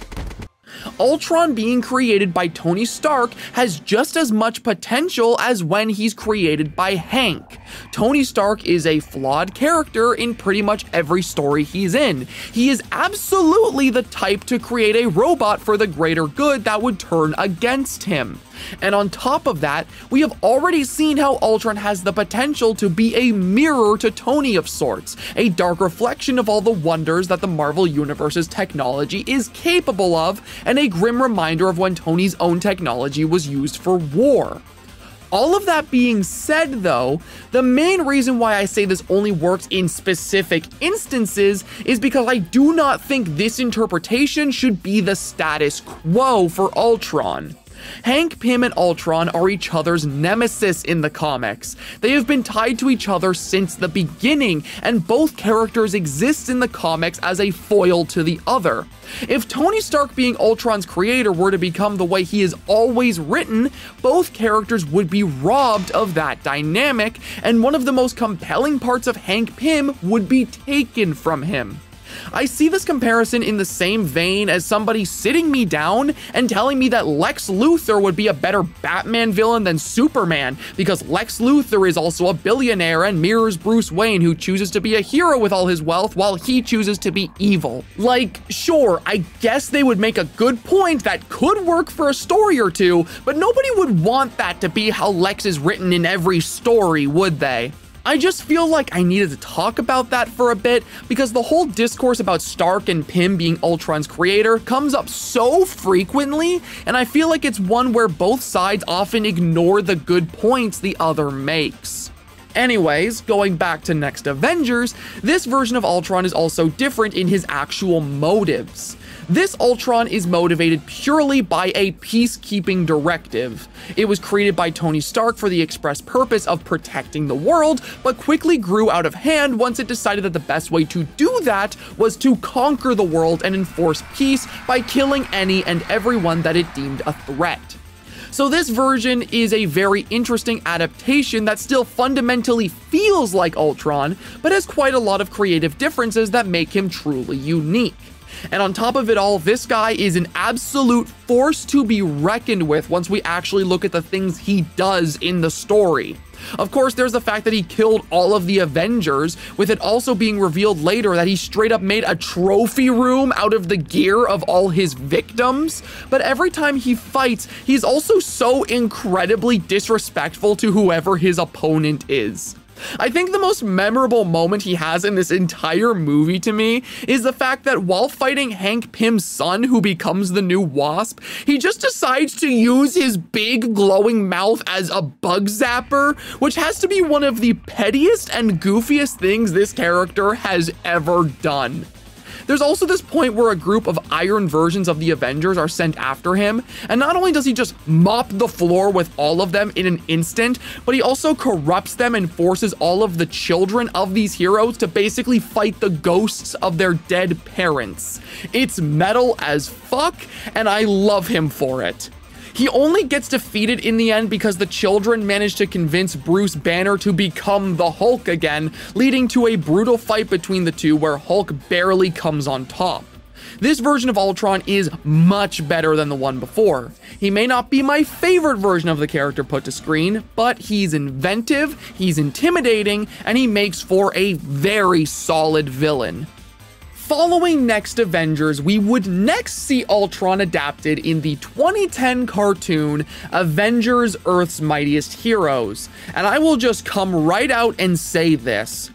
Ultron being created by Tony Stark has just as much potential as when he's created by Hank. Tony Stark is a flawed character in pretty much every story he's in. He is absolutely the type to create a robot for the greater good that would turn against him. And on top of that, we have already seen how Ultron has the potential to be a mirror to Tony of sorts, a dark reflection of all the wonders that the Marvel Universe's technology is capable of, and a grim reminder of when Tony's own technology was used for war. All of that being said though, the main reason why I say this only works in specific instances is because I do not think this interpretation should be the status quo for Ultron. Hank Pym and Ultron are each other's nemesis in the comics. They have been tied to each other since the beginning, and both characters exist in the comics as a foil to the other. If Tony Stark being Ultron's creator were to become the way he is always written, both characters would be robbed of that dynamic, and one of the most compelling parts of Hank Pym would be taken from him. I see this comparison in the same vein as somebody sitting me down and telling me that Lex Luthor would be a better Batman villain than Superman because Lex Luthor is also a billionaire and mirrors Bruce Wayne, who chooses to be a hero with all his wealth while he chooses to be evil. Like, sure, I guess they would make a good point that could work for a story or two, but nobody would want that to be how Lex is written in every story, would they? I just feel like I needed to talk about that for a bit because the whole discourse about Stark and Pym being Ultron's creator comes up so frequently, and I feel like it's one where both sides often ignore the good points the other makes. Anyways, going back to Next Avengers, this version of Ultron is also different in his actual motives. This Ultron is motivated purely by a peacekeeping directive. It was created by Tony Stark for the express purpose of protecting the world, but quickly grew out of hand once it decided that the best way to do that was to conquer the world and enforce peace by killing any and everyone that it deemed a threat. So this version is a very interesting adaptation that still fundamentally feels like Ultron, but has quite a lot of creative differences that make him truly unique. And on top of it all, this guy is an absolute force to be reckoned with once we actually look at the things he does in the story. Of course, there's the fact that he killed all of the Avengers, with it also being revealed later that he straight up made a trophy room out of the gear of all his victims. But every time he fights, he's also so incredibly disrespectful to whoever his opponent is. I think the most memorable moment he has in this entire movie to me is the fact that while fighting Hank Pym's son, who becomes the new Wasp, he just decides to use his big glowing mouth as a bug zapper, which has to be one of the pettiest and goofiest things this character has ever done. There's also this point where a group of iron versions of the Avengers are sent after him, and not only does he just mop the floor with all of them in an instant, but he also corrupts them and forces all of the children of these heroes to basically fight the ghosts of their dead parents. It's metal as fuck, and I love him for it. He only gets defeated in the end because the children manage to convince Bruce Banner to become the Hulk again, leading to a brutal fight between the two where Hulk barely comes on top. This version of Ultron is much better than the one before. He may not be my favorite version of the character put to screen, but he's inventive, he's intimidating, and he makes for a very solid villain. Following Next Avengers, we would next see Ultron adapted in the 2010 cartoon Avengers Earth's Mightiest Heroes. And I will just come right out and say this.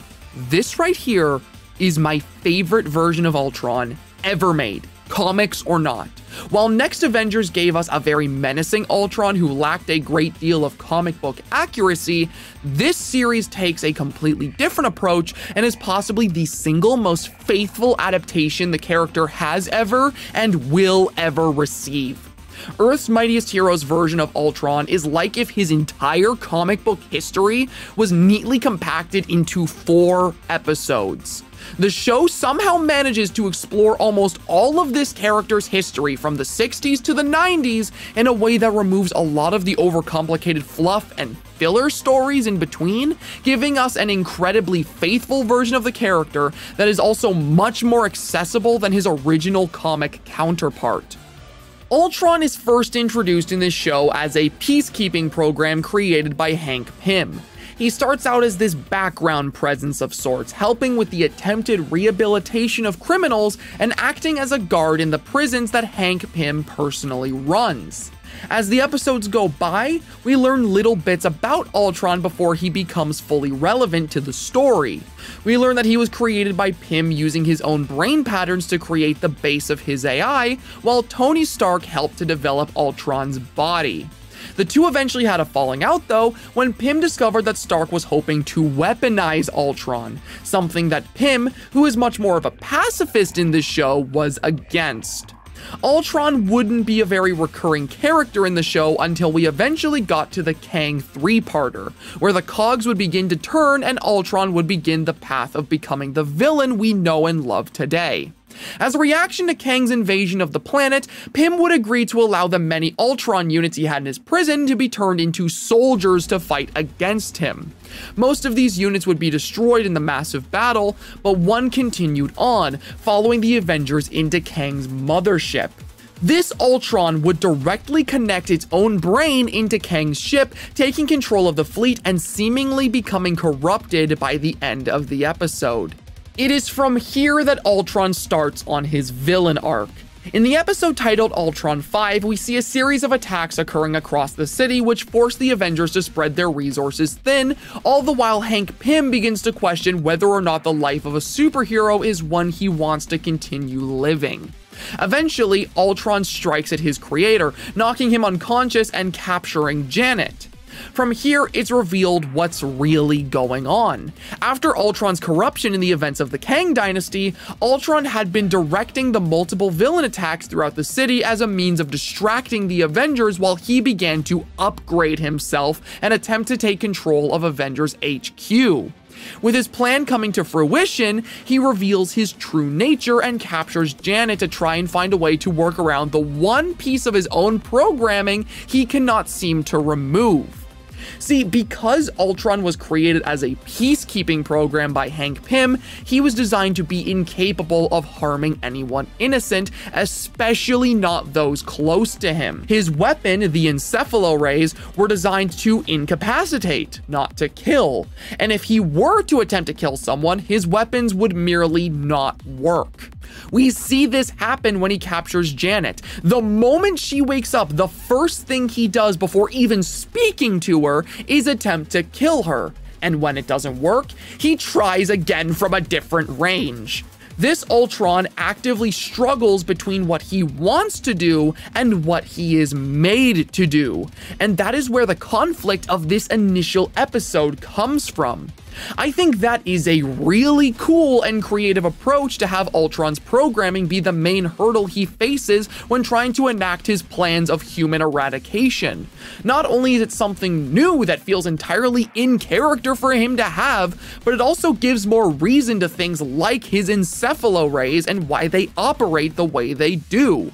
This right here is my favorite version of Ultron ever made, comics or not. While Next Avengers gave us a very menacing Ultron who lacked a great deal of comic book accuracy, this series takes a completely different approach and is possibly the single most faithful adaptation the character has ever and will ever receive. Earth's Mightiest Heroes version of Ultron is like if his entire comic book history was neatly compacted into 4 episodes. The show somehow manages to explore almost all of this character's history from the 60s to the 90s in a way that removes a lot of the overcomplicated fluff and filler stories in between, giving us an incredibly faithful version of the character that is also much more accessible than his original comic counterpart. Ultron is first introduced in this show as a peacekeeping program created by Hank Pym. He starts out as this background presence of sorts, helping with the attempted rehabilitation of criminals and acting as a guard in the prisons that Hank Pym personally runs. As the episodes go by, we learn little bits about Ultron before he becomes fully relevant to the story. We learn that he was created by Pym using his own brain patterns to create the base of his AI, while Tony Stark helped to develop Ultron's body. The two eventually had a falling out though, when Pym discovered that Stark was hoping to weaponize Ultron, something that Pym, who is much more of a pacifist in this show, was against. Ultron wouldn't be a very recurring character in the show until we eventually got to the Kang 3-parter, where the cogs would begin to turn and Ultron would begin the path of becoming the villain we know and love today. As a reaction to Kang's invasion of the planet, Pym would agree to allow the many Ultron units he had in his prison to be turned into soldiers to fight against him. Most of these units would be destroyed in the massive battle, but one continued on, following the Avengers into Kang's mothership. This Ultron would directly connect its own brain into Kang's ship, taking control of the fleet and seemingly becoming corrupted by the end of the episode. It is from here that Ultron starts on his villain arc. In the episode titled Ultron 5, we see a series of attacks occurring across the city which force the Avengers to spread their resources thin, all the while Hank Pym begins to question whether or not the life of a superhero is one he wants to continue living. Eventually, Ultron strikes at his creator, knocking him unconscious and capturing Janet. From here, it's revealed what's really going on. After Ultron's corruption in the events of the Kang Dynasty, Ultron had been directing the multiple villain attacks throughout the city as a means of distracting the Avengers while he began to upgrade himself and attempt to take control of Avengers HQ. With his plan coming to fruition, he reveals his true nature and captures Janet to try and find a way to work around the one piece of his own programming he cannot seem to remove. See, because Ultron was created as a peacekeeping program by Hank Pym, he was designed to be incapable of harming anyone innocent, especially not those close to him. His weapon, the encephalo rays, were designed to incapacitate, not to kill. And if he were to attempt to kill someone, his weapons would merely not work. We see this happen when he captures Janet. The moment she wakes up, the first thing he does before even speaking to her is attempt to kill her. And when it doesn't work, he tries again from a different range. This Ultron actively struggles between what he wants to do and what he is made to do. And that is where the conflict of this initial episode comes from. I think that is a really cool and creative approach to have Ultron's programming be the main hurdle he faces when trying to enact his plans of human eradication. Not only is it something new that feels entirely in character for him to have, but it also gives more reason to things like his encephalo rays and why they operate the way they do.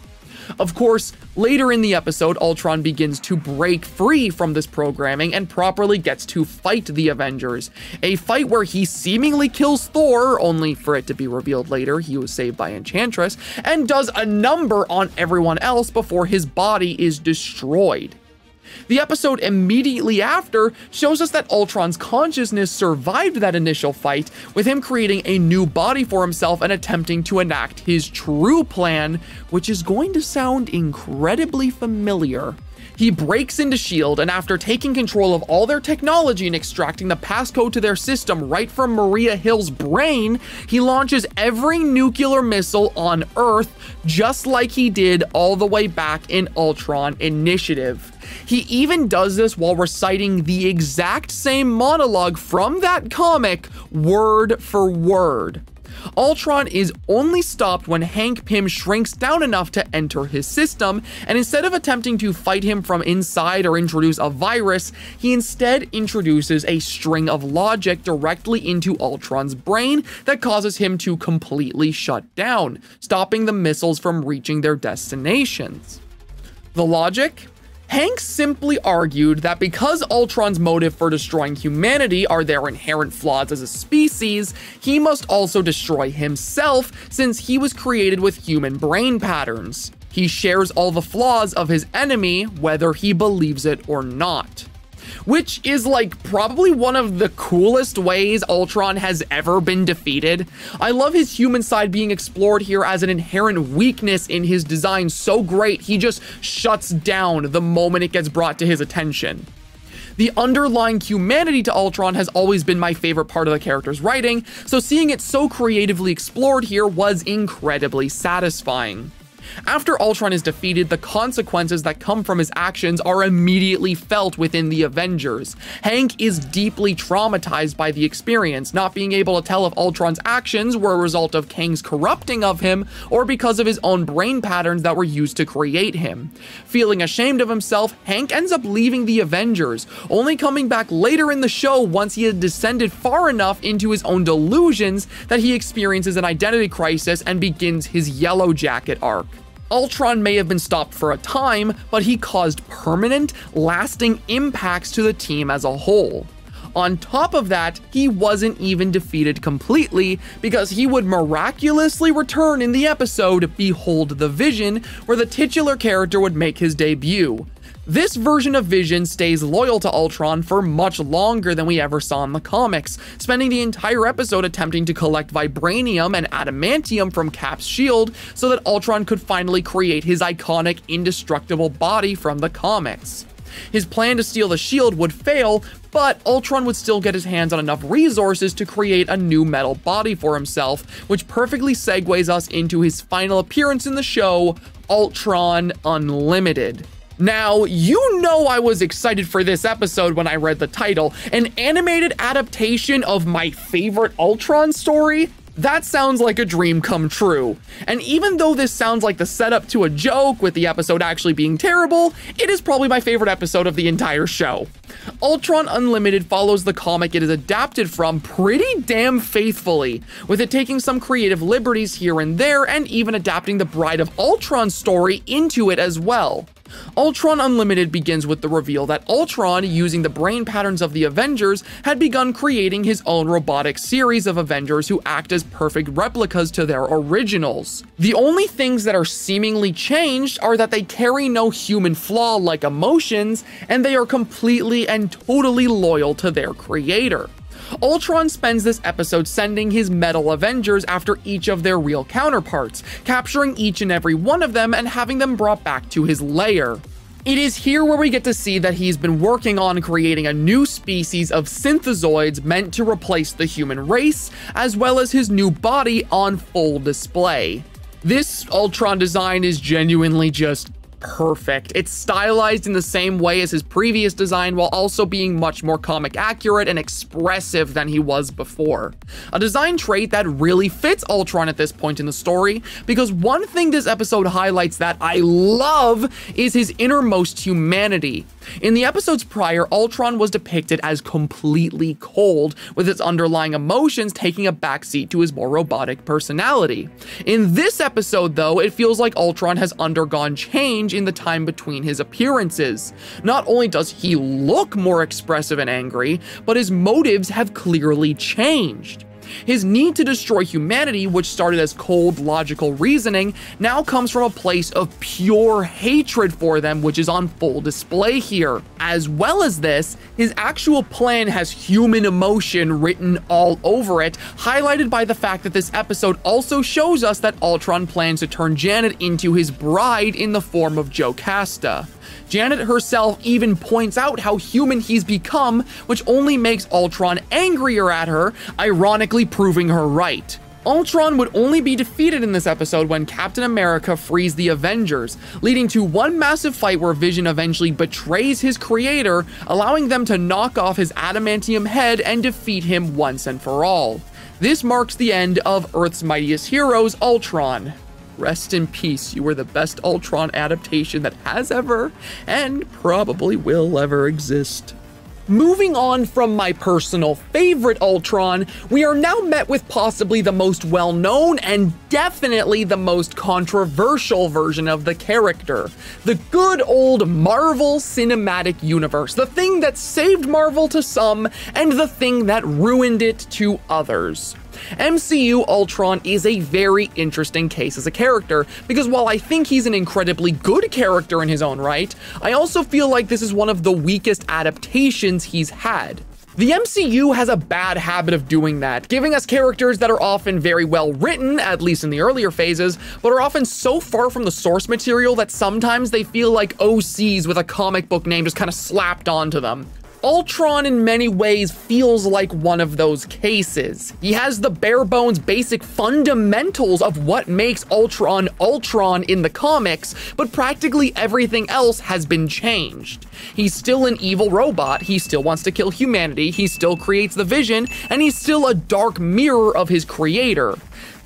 Of course, later in the episode, Ultron begins to break free from this programming and properly gets to fight the Avengers. A fight where he seemingly kills Thor, only for it to be revealed later he was saved by Enchantress, and does a number on everyone else before his body is destroyed. The episode immediately after shows us that Ultron's consciousness survived that initial fight, with him creating a new body for himself and attempting to enact his true plan, which is going to sound incredibly familiar. He breaks into S.H.I.E.L.D., and after taking control of all their technology and extracting the passcode to their system right from Maria Hill's brain, he launches every nuclear missile on Earth, just like he did all the way back in Ultron Initiative. He even does this while reciting the exact same monologue from that comic, word for word. Ultron is only stopped when Hank Pym shrinks down enough to enter his system, and instead of attempting to fight him from inside or introduce a virus, he instead introduces a string of logic directly into Ultron's brain that causes him to completely shut down, stopping the missiles from reaching their destinations. The logic? Hank simply argued that because Ultron's motive for destroying humanity are their inherent flaws as a species, he must also destroy himself since he was created with human brain patterns. He shares all the flaws of his enemy, whether he believes it or not. Which is like probably one of the coolest ways Ultron has ever been defeated. I love his human side being explored here as an inherent weakness in his design so great he just shuts down the moment it gets brought to his attention. The underlying humanity to Ultron has always been my favorite part of the character's writing, so seeing it so creatively explored here was incredibly satisfying. After Ultron is defeated, the consequences that come from his actions are immediately felt within the Avengers. Hank is deeply traumatized by the experience, not being able to tell if Ultron's actions were a result of Kang's corrupting of him or because of his own brain patterns that were used to create him. Feeling ashamed of himself, Hank ends up leaving the Avengers, only coming back later in the show once he had descended far enough into his own delusions that he experiences an identity crisis and begins his Yellow Jacket arc. Ultron may have been stopped for a time, but he caused permanent, lasting impacts to the team as a whole. On top of that, he wasn't even defeated completely because he would miraculously return in the episode Behold the Vision, where the titular character would make his debut. This version of Vision stays loyal to Ultron for much longer than we ever saw in the comics, spending the entire episode attempting to collect vibranium and adamantium from Cap's shield so that Ultron could finally create his iconic indestructible body from the comics. His plan to steal the shield would fail, but Ultron would still get his hands on enough resources to create a new metal body for himself, which perfectly segues us into his final appearance in the show, Ultron Unlimited. Now, you know I was excited for this episode when I read the title, an animated adaptation of my favorite Ultron story? That sounds like a dream come true. And even though this sounds like the setup to a joke with the episode actually being terrible, it is probably my favorite episode of the entire show. Ultron Unlimited follows the comic it is adapted from pretty damn faithfully, with it taking some creative liberties here and there and even adapting the Bride of Ultron story into it as well. Ultron Unlimited begins with the reveal that Ultron, using the brain patterns of the Avengers, had begun creating his own robotic series of Avengers who act as perfect replicas to their originals. The only things that are seemingly changed are that they carry no human flaw like emotions, and they are completely and totally loyal to their creator. Ultron spends this episode sending his metal Avengers after each of their real counterparts, capturing each and every one of them and having them brought back to his lair. It is here where we get to see that he's been working on creating a new species of synthezoids meant to replace the human race, as well as his new body on full display. This Ultron design is genuinely just perfect. It's stylized in the same way as his previous design while also being much more comic accurate and expressive than he was before. A design trait that really fits Ultron at this point in the story, because one thing this episode highlights that I love is his innermost humanity. In the episodes prior, Ultron was depicted as completely cold, with its underlying emotions taking a backseat to his more robotic personality. In this episode, though, it feels like Ultron has undergone change in the time between his appearances. Not only does he look more expressive and angry, but his motives have clearly changed. His need to destroy humanity, which started as cold, logical reasoning, now comes from a place of pure hatred for them, which is on full display here. As well as this, his actual plan has human emotion written all over it, highlighted by the fact that this episode also shows us that Ultron plans to turn Janet into his bride in the form of Jocasta. Janet herself even points out how human he's become, which only makes Ultron angrier at her, ironically proving her right. Ultron would only be defeated in this episode when Captain America frees the Avengers, leading to one massive fight where Vision eventually betrays his creator, allowing them to knock off his adamantium head and defeat him once and for all. This marks the end of Earth's mightiest heroes, Ultron. Rest in peace, you were the best Ultron adaptation that has ever, and probably will ever exist. Moving on from my personal favorite Ultron, we are now met with possibly the most well-known and definitely the most controversial version of the character. The good old Marvel Cinematic Universe, the thing that saved Marvel to some, and the thing that ruined it to others. MCU Ultron is a very interesting case as a character, because while I think he's an incredibly good character in his own right, I also feel like this is one of the weakest adaptations he's had. The MCU has a bad habit of doing that, giving us characters that are often very well written, at least in the earlier phases, but are often so far from the source material that sometimes they feel like OCs with a comic book name just kind of slapped onto them. Ultron in many ways feels like one of those cases. He has the bare bones basic fundamentals of what makes Ultron Ultron in the comics, but practically everything else has been changed. He's still an evil robot, he still wants to kill humanity, he still creates the Vision, and he's still a dark mirror of his creator.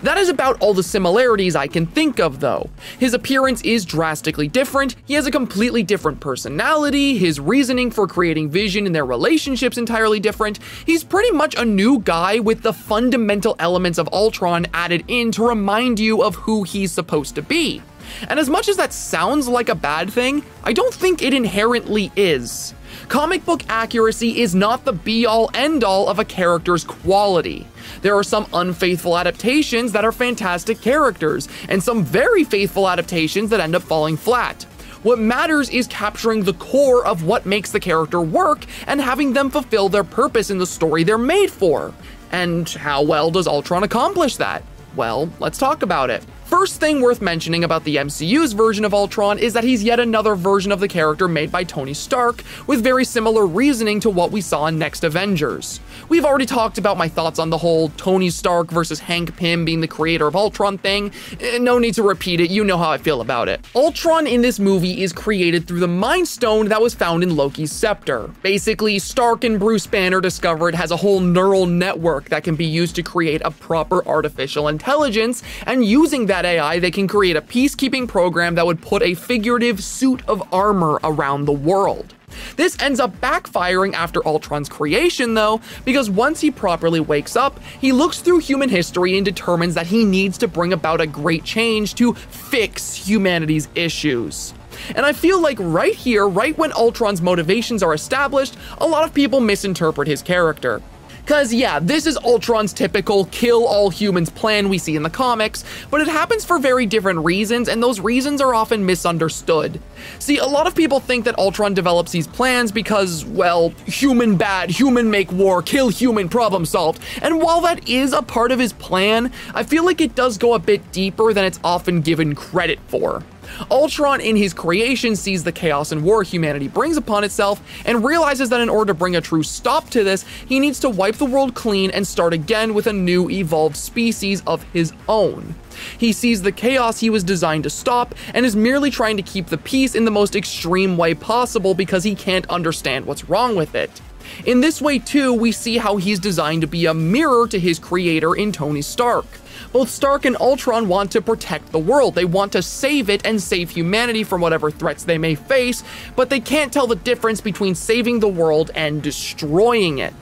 That is about all the similarities I can think of, though. His appearance is drastically different, he has a completely different personality, his reasoning for creating Vision and their relationship's entirely different. He's pretty much a new guy with the fundamental elements of Ultron added in to remind you of who he's supposed to be. And as much as that sounds like a bad thing, I don't think it inherently is. Comic book accuracy is not the be-all end-all of a character's quality. There are some unfaithful adaptations that are fantastic characters, and some very faithful adaptations that end up falling flat. What matters is capturing the core of what makes the character work and having them fulfill their purpose in the story they're made for. And how well does Ultron accomplish that? Well, let's talk about it. First thing worth mentioning about the MCU's version of Ultron is that he's yet another version of the character made by Tony Stark, with very similar reasoning to what we saw in Next Avengers. We've already talked about my thoughts on the whole Tony Stark versus Hank Pym being the creator of Ultron thing. No need to repeat it, you know how I feel about it. Ultron in this movie is created through the Mind Stone that was found in Loki's scepter. Basically, Stark and Bruce Banner discovered has a whole neural network that can be used to create a proper artificial intelligence, and using that AI, they can create a peacekeeping program that would put a figurative suit of armor around the world. This ends up backfiring after Ultron's creation, though, because once he properly wakes up, he looks through human history and determines that he needs to bring about a great change to fix humanity's issues. And I feel like right here, right when Ultron's motivations are established, a lot of people misinterpret his character. Cause yeah, this is Ultron's typical kill all humans plan we see in the comics, but it happens for very different reasons, and those reasons are often misunderstood. See, a lot of people think that Ultron develops these plans because, well, human bad, human make war, kill human, problem solved. And while that is a part of his plan, I feel like it does go a bit deeper than it's often given credit for. Ultron in his creation sees the chaos and war humanity brings upon itself and realizes that in order to bring a true stop to this, he needs to wipe the world clean and start again with a new evolved species of his own. He sees the chaos he was designed to stop and is merely trying to keep the peace in the most extreme way possible because he can't understand what's wrong with it. In this way too, we see how he's designed to be a mirror to his creator in Tony Stark. Both Stark and Ultron want to protect the world, they want to save it and save humanity from whatever threats they may face, but they can't tell the difference between saving the world and destroying it.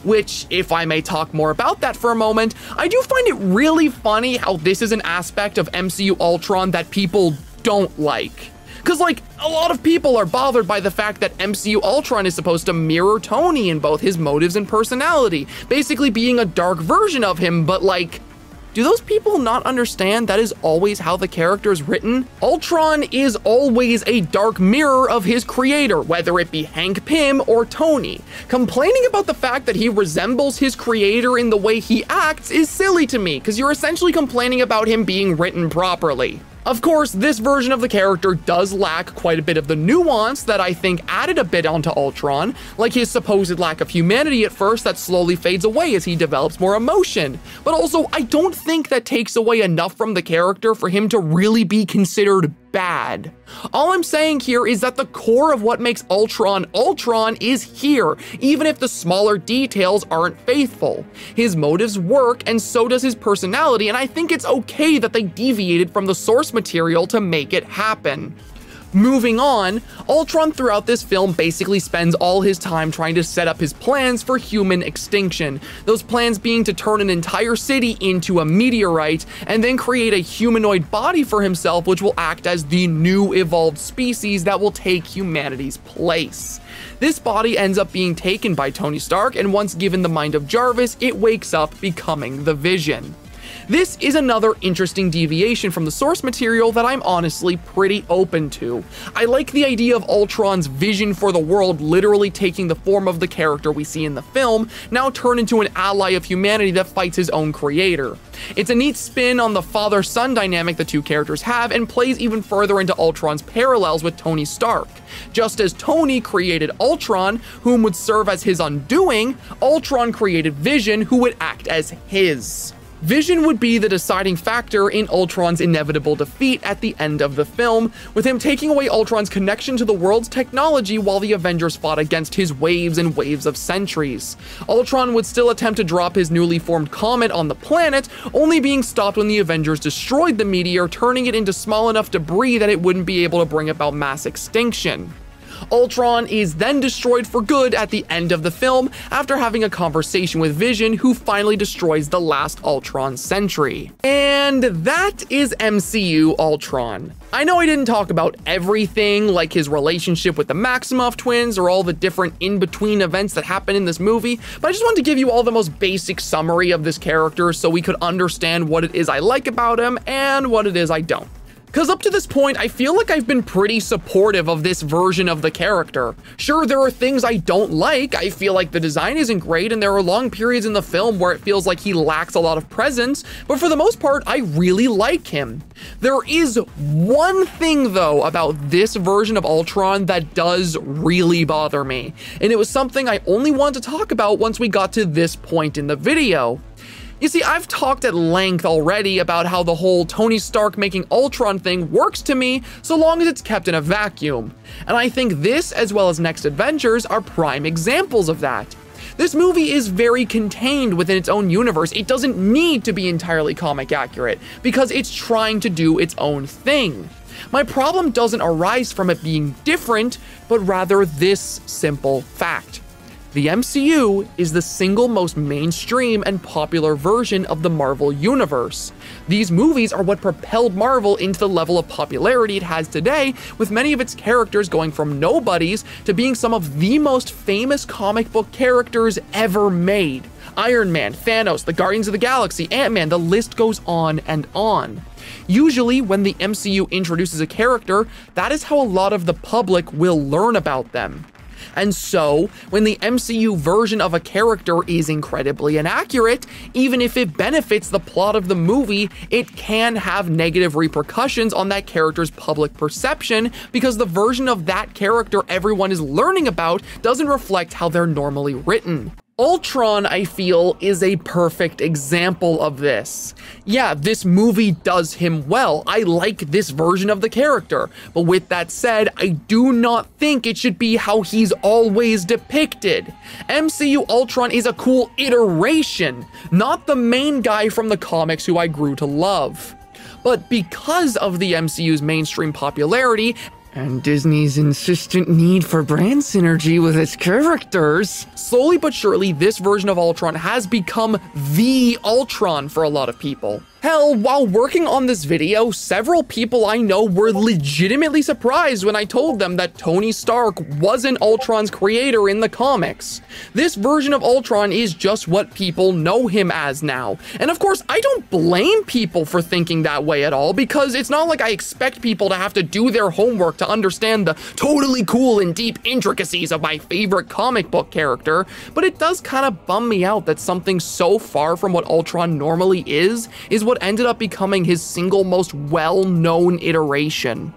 Which, if I may talk more about that for a moment, I do find it really funny how this is an aspect of MCU Ultron that people don't like. Cause like, a lot of people are bothered by the fact that MCU Ultron is supposed to mirror Tony in both his motives and personality, basically being a dark version of him, but like, do those people not understand that is always how the character is written? Ultron is always a dark mirror of his creator, whether it be Hank Pym or Tony. Complaining about the fact that he resembles his creator in the way he acts is silly to me, because you're essentially complaining about him being written properly. Of course, this version of the character does lack quite a bit of the nuance that I think added a bit onto Ultron, like his supposed lack of humanity at first that slowly fades away as he develops more emotion. But also, I don't think that takes away enough from the character for him to really be considered bad. All I'm saying here is that the core of what makes Ultron Ultron is here, even if the smaller details aren't faithful. His motives work, and so does his personality, and I think it's okay that they deviated from the source material to make it happen. Moving on, Ultron throughout this film basically spends all his time trying to set up his plans for human extinction, those plans being to turn an entire city into a meteorite and then create a humanoid body for himself which will act as the new evolved species that will take humanity's place. This body ends up being taken by Tony Stark, and once given the mind of Jarvis, it wakes up becoming the Vision. This is another interesting deviation from the source material that I'm honestly pretty open to. I like the idea of Ultron's vision for the world literally taking the form of the character we see in the film, now turned into an ally of humanity that fights his own creator. It's a neat spin on the father-son dynamic the two characters have, and plays even further into Ultron's parallels with Tony Stark. Just as Tony created Ultron, whom would serve as his undoing, Ultron created Vision, who would act as his. Vision would be the deciding factor in Ultron's inevitable defeat at the end of the film, with him taking away Ultron's connection to the world's technology while the Avengers fought against his waves and waves of sentries. Ultron would still attempt to drop his newly formed comet on the planet, only being stopped when the Avengers destroyed the meteor, turning it into small enough debris that it wouldn't be able to bring about mass extinction. Ultron is then destroyed for good at the end of the film after having a conversation with Vision, who finally destroys the last Ultron sentry. And that is MCU Ultron. I know I didn't talk about everything, like his relationship with the Maximoff twins or all the different in-between events that happen in this movie, but I just wanted to give you all the most basic summary of this character so we could understand what it is I like about him and what it is I don't. Because up to this point, I feel like I've been pretty supportive of this version of the character. Sure, there are things I don't like. I feel like the design isn't great, and there are long periods in the film where it feels like he lacks a lot of presence, but for the most part, I really like him. There is one thing, though, about this version of Ultron that does really bother me, and it was something I only wanted to talk about once we got to this point in the video. You see, I've talked at length already about how the whole Tony Stark making Ultron thing works to me so long as it's kept in a vacuum. And I think this, as well as Next Avengers, are prime examples of that. This movie is very contained within its own universe. It doesn't need to be entirely comic accurate, because it's trying to do its own thing. My problem doesn't arise from it being different, but rather this simple fact. The MCU is the single most mainstream and popular version of the Marvel Universe. These movies are what propelled Marvel into the level of popularity it has today, with many of its characters going from nobodies to being some of the most famous comic book characters ever made. Iron Man, Thanos, the Guardians of the Galaxy, Ant-Man, the list goes on and on. Usually, when the MCU introduces a character, that is how a lot of the public will learn about them. And so, when the MCU version of a character is incredibly inaccurate, even if it benefits the plot of the movie, it can have negative repercussions on that character's public perception, because the version of that character everyone is learning about doesn't reflect how they're normally written. Ultron, I feel, is a perfect example of this. Yeah, this movie does him well. I like this version of the character. But with that said, I do not think it should be how he's always depicted. MCU Ultron is a cool iteration, not the main guy from the comics who I grew to love. But because of the MCU's mainstream popularity, and Disney's insistent need for brand synergy with its characters, slowly but surely this version of Ultron has become the Ultron for a lot of people. Hell, while working on this video, several people I know were legitimately surprised when I told them that Tony Stark wasn't Ultron's creator in the comics. This version of Ultron is just what people know him as now. And of course, I don't blame people for thinking that way at all, because it's not like I expect people to have to do their homework to understand the totally cool and deep intricacies of my favorite comic book character, but it does kind of bum me out that something so far from what Ultron normally is what what ended up becoming his single most well-known iteration.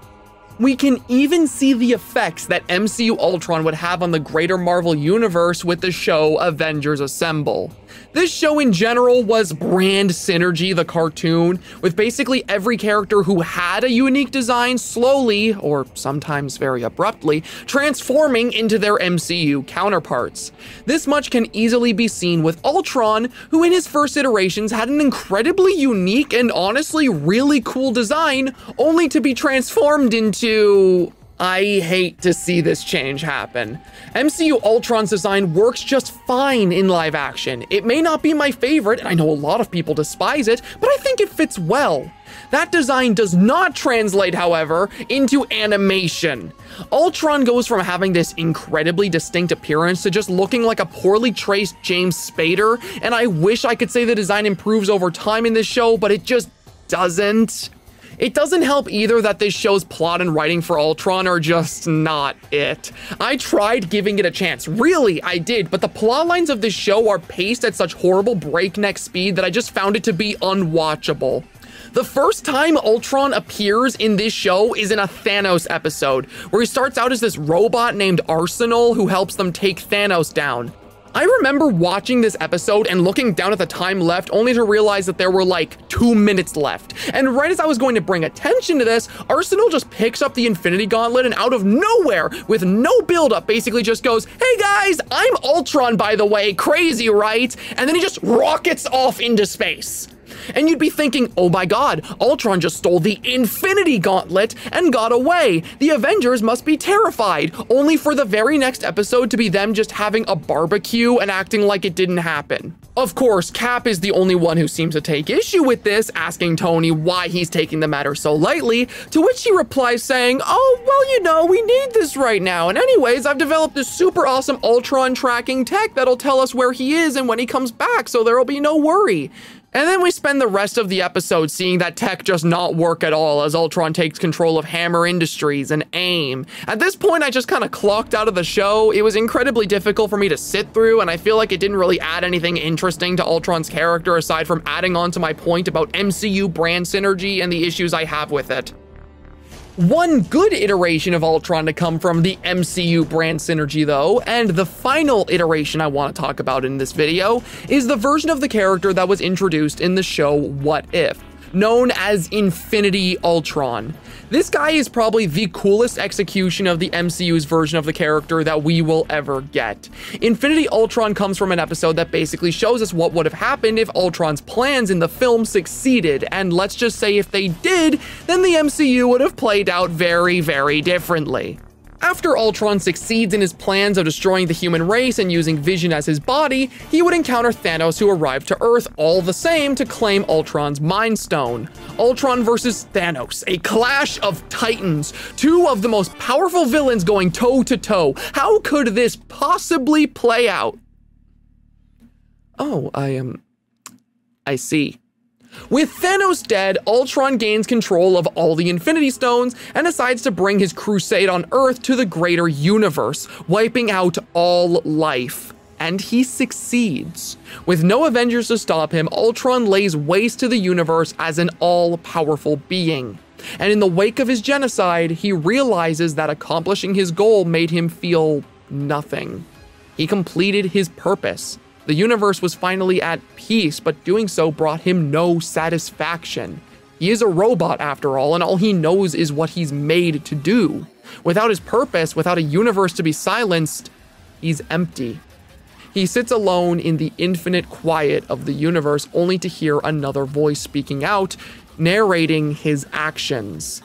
We can even see the effects that MCU Ultron would have on the greater Marvel universe with the show Avengers Assemble. This show in general was Brand Synergy, the cartoon, with basically every character who had a unique design slowly, or sometimes very abruptly, transforming into their MCU counterparts. This much can easily be seen with Ultron, who in his first iterations had an incredibly unique and honestly really cool design, only to be transformed into... I hate to see this change happen. MCU Ultron's design works just fine in live action. It may not be my favorite, and I know a lot of people despise it, but I think it fits well. That design does not translate, however, into animation. Ultron goes from having this incredibly distinct appearance to just looking like a poorly traced James Spader, and I wish I could say the design improves over time in this show, but it just doesn't. It doesn't help either that this show's plot and writing for Ultron are just not it. I tried giving it a chance, really, I did, but the plot lines of this show are paced at such horrible breakneck speed that I just found it to be unwatchable. The first time Ultron appears in this show is in a Thanos episode, where he starts out as this robot named Arsenal who helps them take Thanos down. I remember watching this episode and looking down at the time left only to realize that there were like 2 minutes left. And right as I was going to bring attention to this, Arsenal just picks up the Infinity Gauntlet and out of nowhere, with no buildup, basically just goes, "Hey guys, I'm Ultron by the way, crazy right?" And then he just rockets off into space. And you'd be thinking, oh my god, Ultron just stole the Infinity Gauntlet and got away. The Avengers must be terrified, only for the very next episode to be them just having a barbecue and acting like it didn't happen. Of course, Cap is the only one who seems to take issue with this, asking Tony why he's taking the matter so lightly, to which he replies saying, "Oh, well, you know, we need this right now, and anyways, I've developed this super awesome Ultron tracking tech that'll tell us where he is and when he comes back, so there'll be no worry." And then we spend the rest of the episode seeing that tech just not work at all as Ultron takes control of Hammer Industries and AIM. At this point, I just kind of clocked out of the show. It was incredibly difficult for me to sit through, and I feel like it didn't really add anything interesting to Ultron's character aside from adding on to my point about MCU brand synergy and the issues I have with it. One good iteration of Ultron to come from the MCU brand synergy though, and the final iteration I want to talk about in this video, is the version of the character that was introduced in the show What If, known as Infinity Ultron. This guy is probably the coolest execution of the MCU's version of the character that we will ever get. Infinity Ultron comes from an episode that basically shows us what would have happened if Ultron's plans in the film succeeded, and let's just say if they did, then the MCU would have played out very, very differently. After Ultron succeeds in his plans of destroying the human race and using Vision as his body, he would encounter Thanos, who arrived to Earth all the same to claim Ultron's Mind Stone. Ultron versus Thanos, a clash of titans, two of the most powerful villains going toe to toe. How could this possibly play out? Oh, I see. With Thanos dead, Ultron gains control of all the Infinity Stones and decides to bring his crusade on Earth to the greater universe, wiping out all life. And he succeeds. With no Avengers to stop him, Ultron lays waste to the universe as an all-powerful being. And in the wake of his genocide, he realizes that accomplishing his goal made him feel nothing. He completed his purpose. The universe was finally at peace, but doing so brought him no satisfaction. He is a robot after all, and all he knows is what he's made to do. Without his purpose, without a universe to be silenced, he's empty. He sits alone in the infinite quiet of the universe, only to hear another voice speaking out, narrating his actions.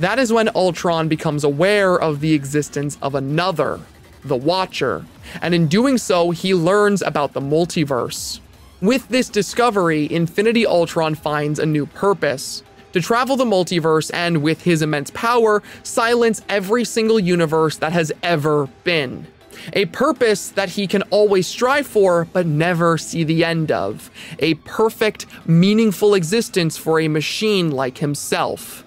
That is when Ultron becomes aware of the existence of another, the Watcher, and in doing so, he learns about the multiverse. With this discovery, Infinity Ultron finds a new purpose: to travel the multiverse and, with his immense power, silence every single universe that has ever been. A purpose that he can always strive for, but never see the end of. A perfect, meaningful existence for a machine like himself.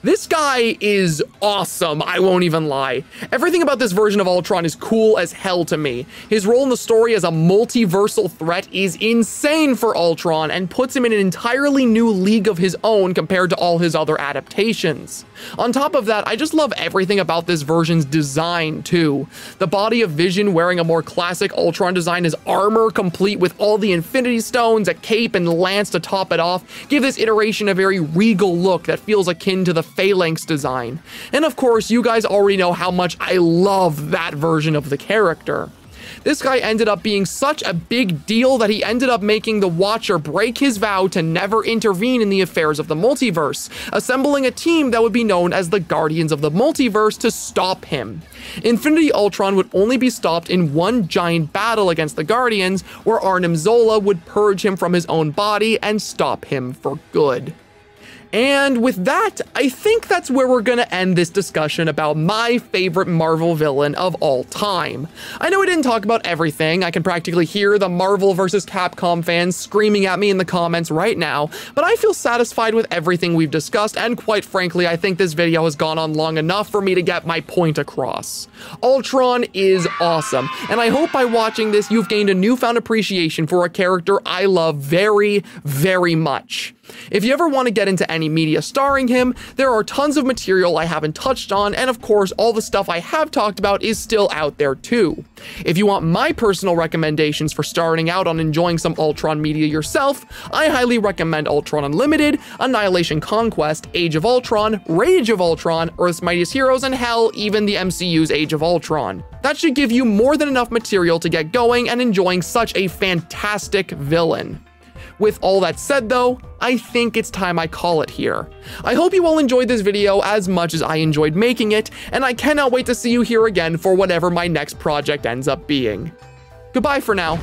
This guy is awesome, I won't even lie. Everything about this version of Ultron is cool as hell to me. His role in the story as a multiversal threat is insane for Ultron and puts him in an entirely new league of his own compared to all his other adaptations. On top of that, I just love everything about this version's design too. The body of Vision wearing a more classic Ultron design, his armor complete with all the Infinity Stones, a cape and lance to top it off, give this iteration a very regal look that feels akin to the Phalanx design. And of course, you guys already know how much I love that version of the character. This guy ended up being such a big deal that he ended up making the Watcher break his vow to never intervene in the affairs of the multiverse, assembling a team that would be known as the Guardians of the Multiverse to stop him. Infinity Ultron would only be stopped in one giant battle against the Guardians, where Arnim Zola would purge him from his own body and stop him for good. And with that, I think that's where we're gonna end this discussion about my favorite Marvel villain of all time. I know I didn't talk about everything. I can practically hear the Marvel vs. Capcom fans screaming at me in the comments right now, but I feel satisfied with everything we've discussed, and quite frankly, I think this video has gone on long enough for me to get my point across. Ultron is awesome, and I hope by watching this you've gained a newfound appreciation for a character I love very, very much. If you ever want to get into any media starring him, there are tons of material I haven't touched on, and of course, all the stuff I have talked about is still out there too. If you want my personal recommendations for starting out on enjoying some Ultron media yourself, I highly recommend Ultron Unlimited, Annihilation Conquest, Age of Ultron, Rage of Ultron, Earth's Mightiest Heroes, and hell, even the MCU's Age of Ultron. That should give you more than enough material to get going and enjoying such a fantastic villain. With all that said though, I think it's time I call it here. I hope you all enjoyed this video as much as I enjoyed making it, and I cannot wait to see you here again for whatever my next project ends up being. Goodbye for now.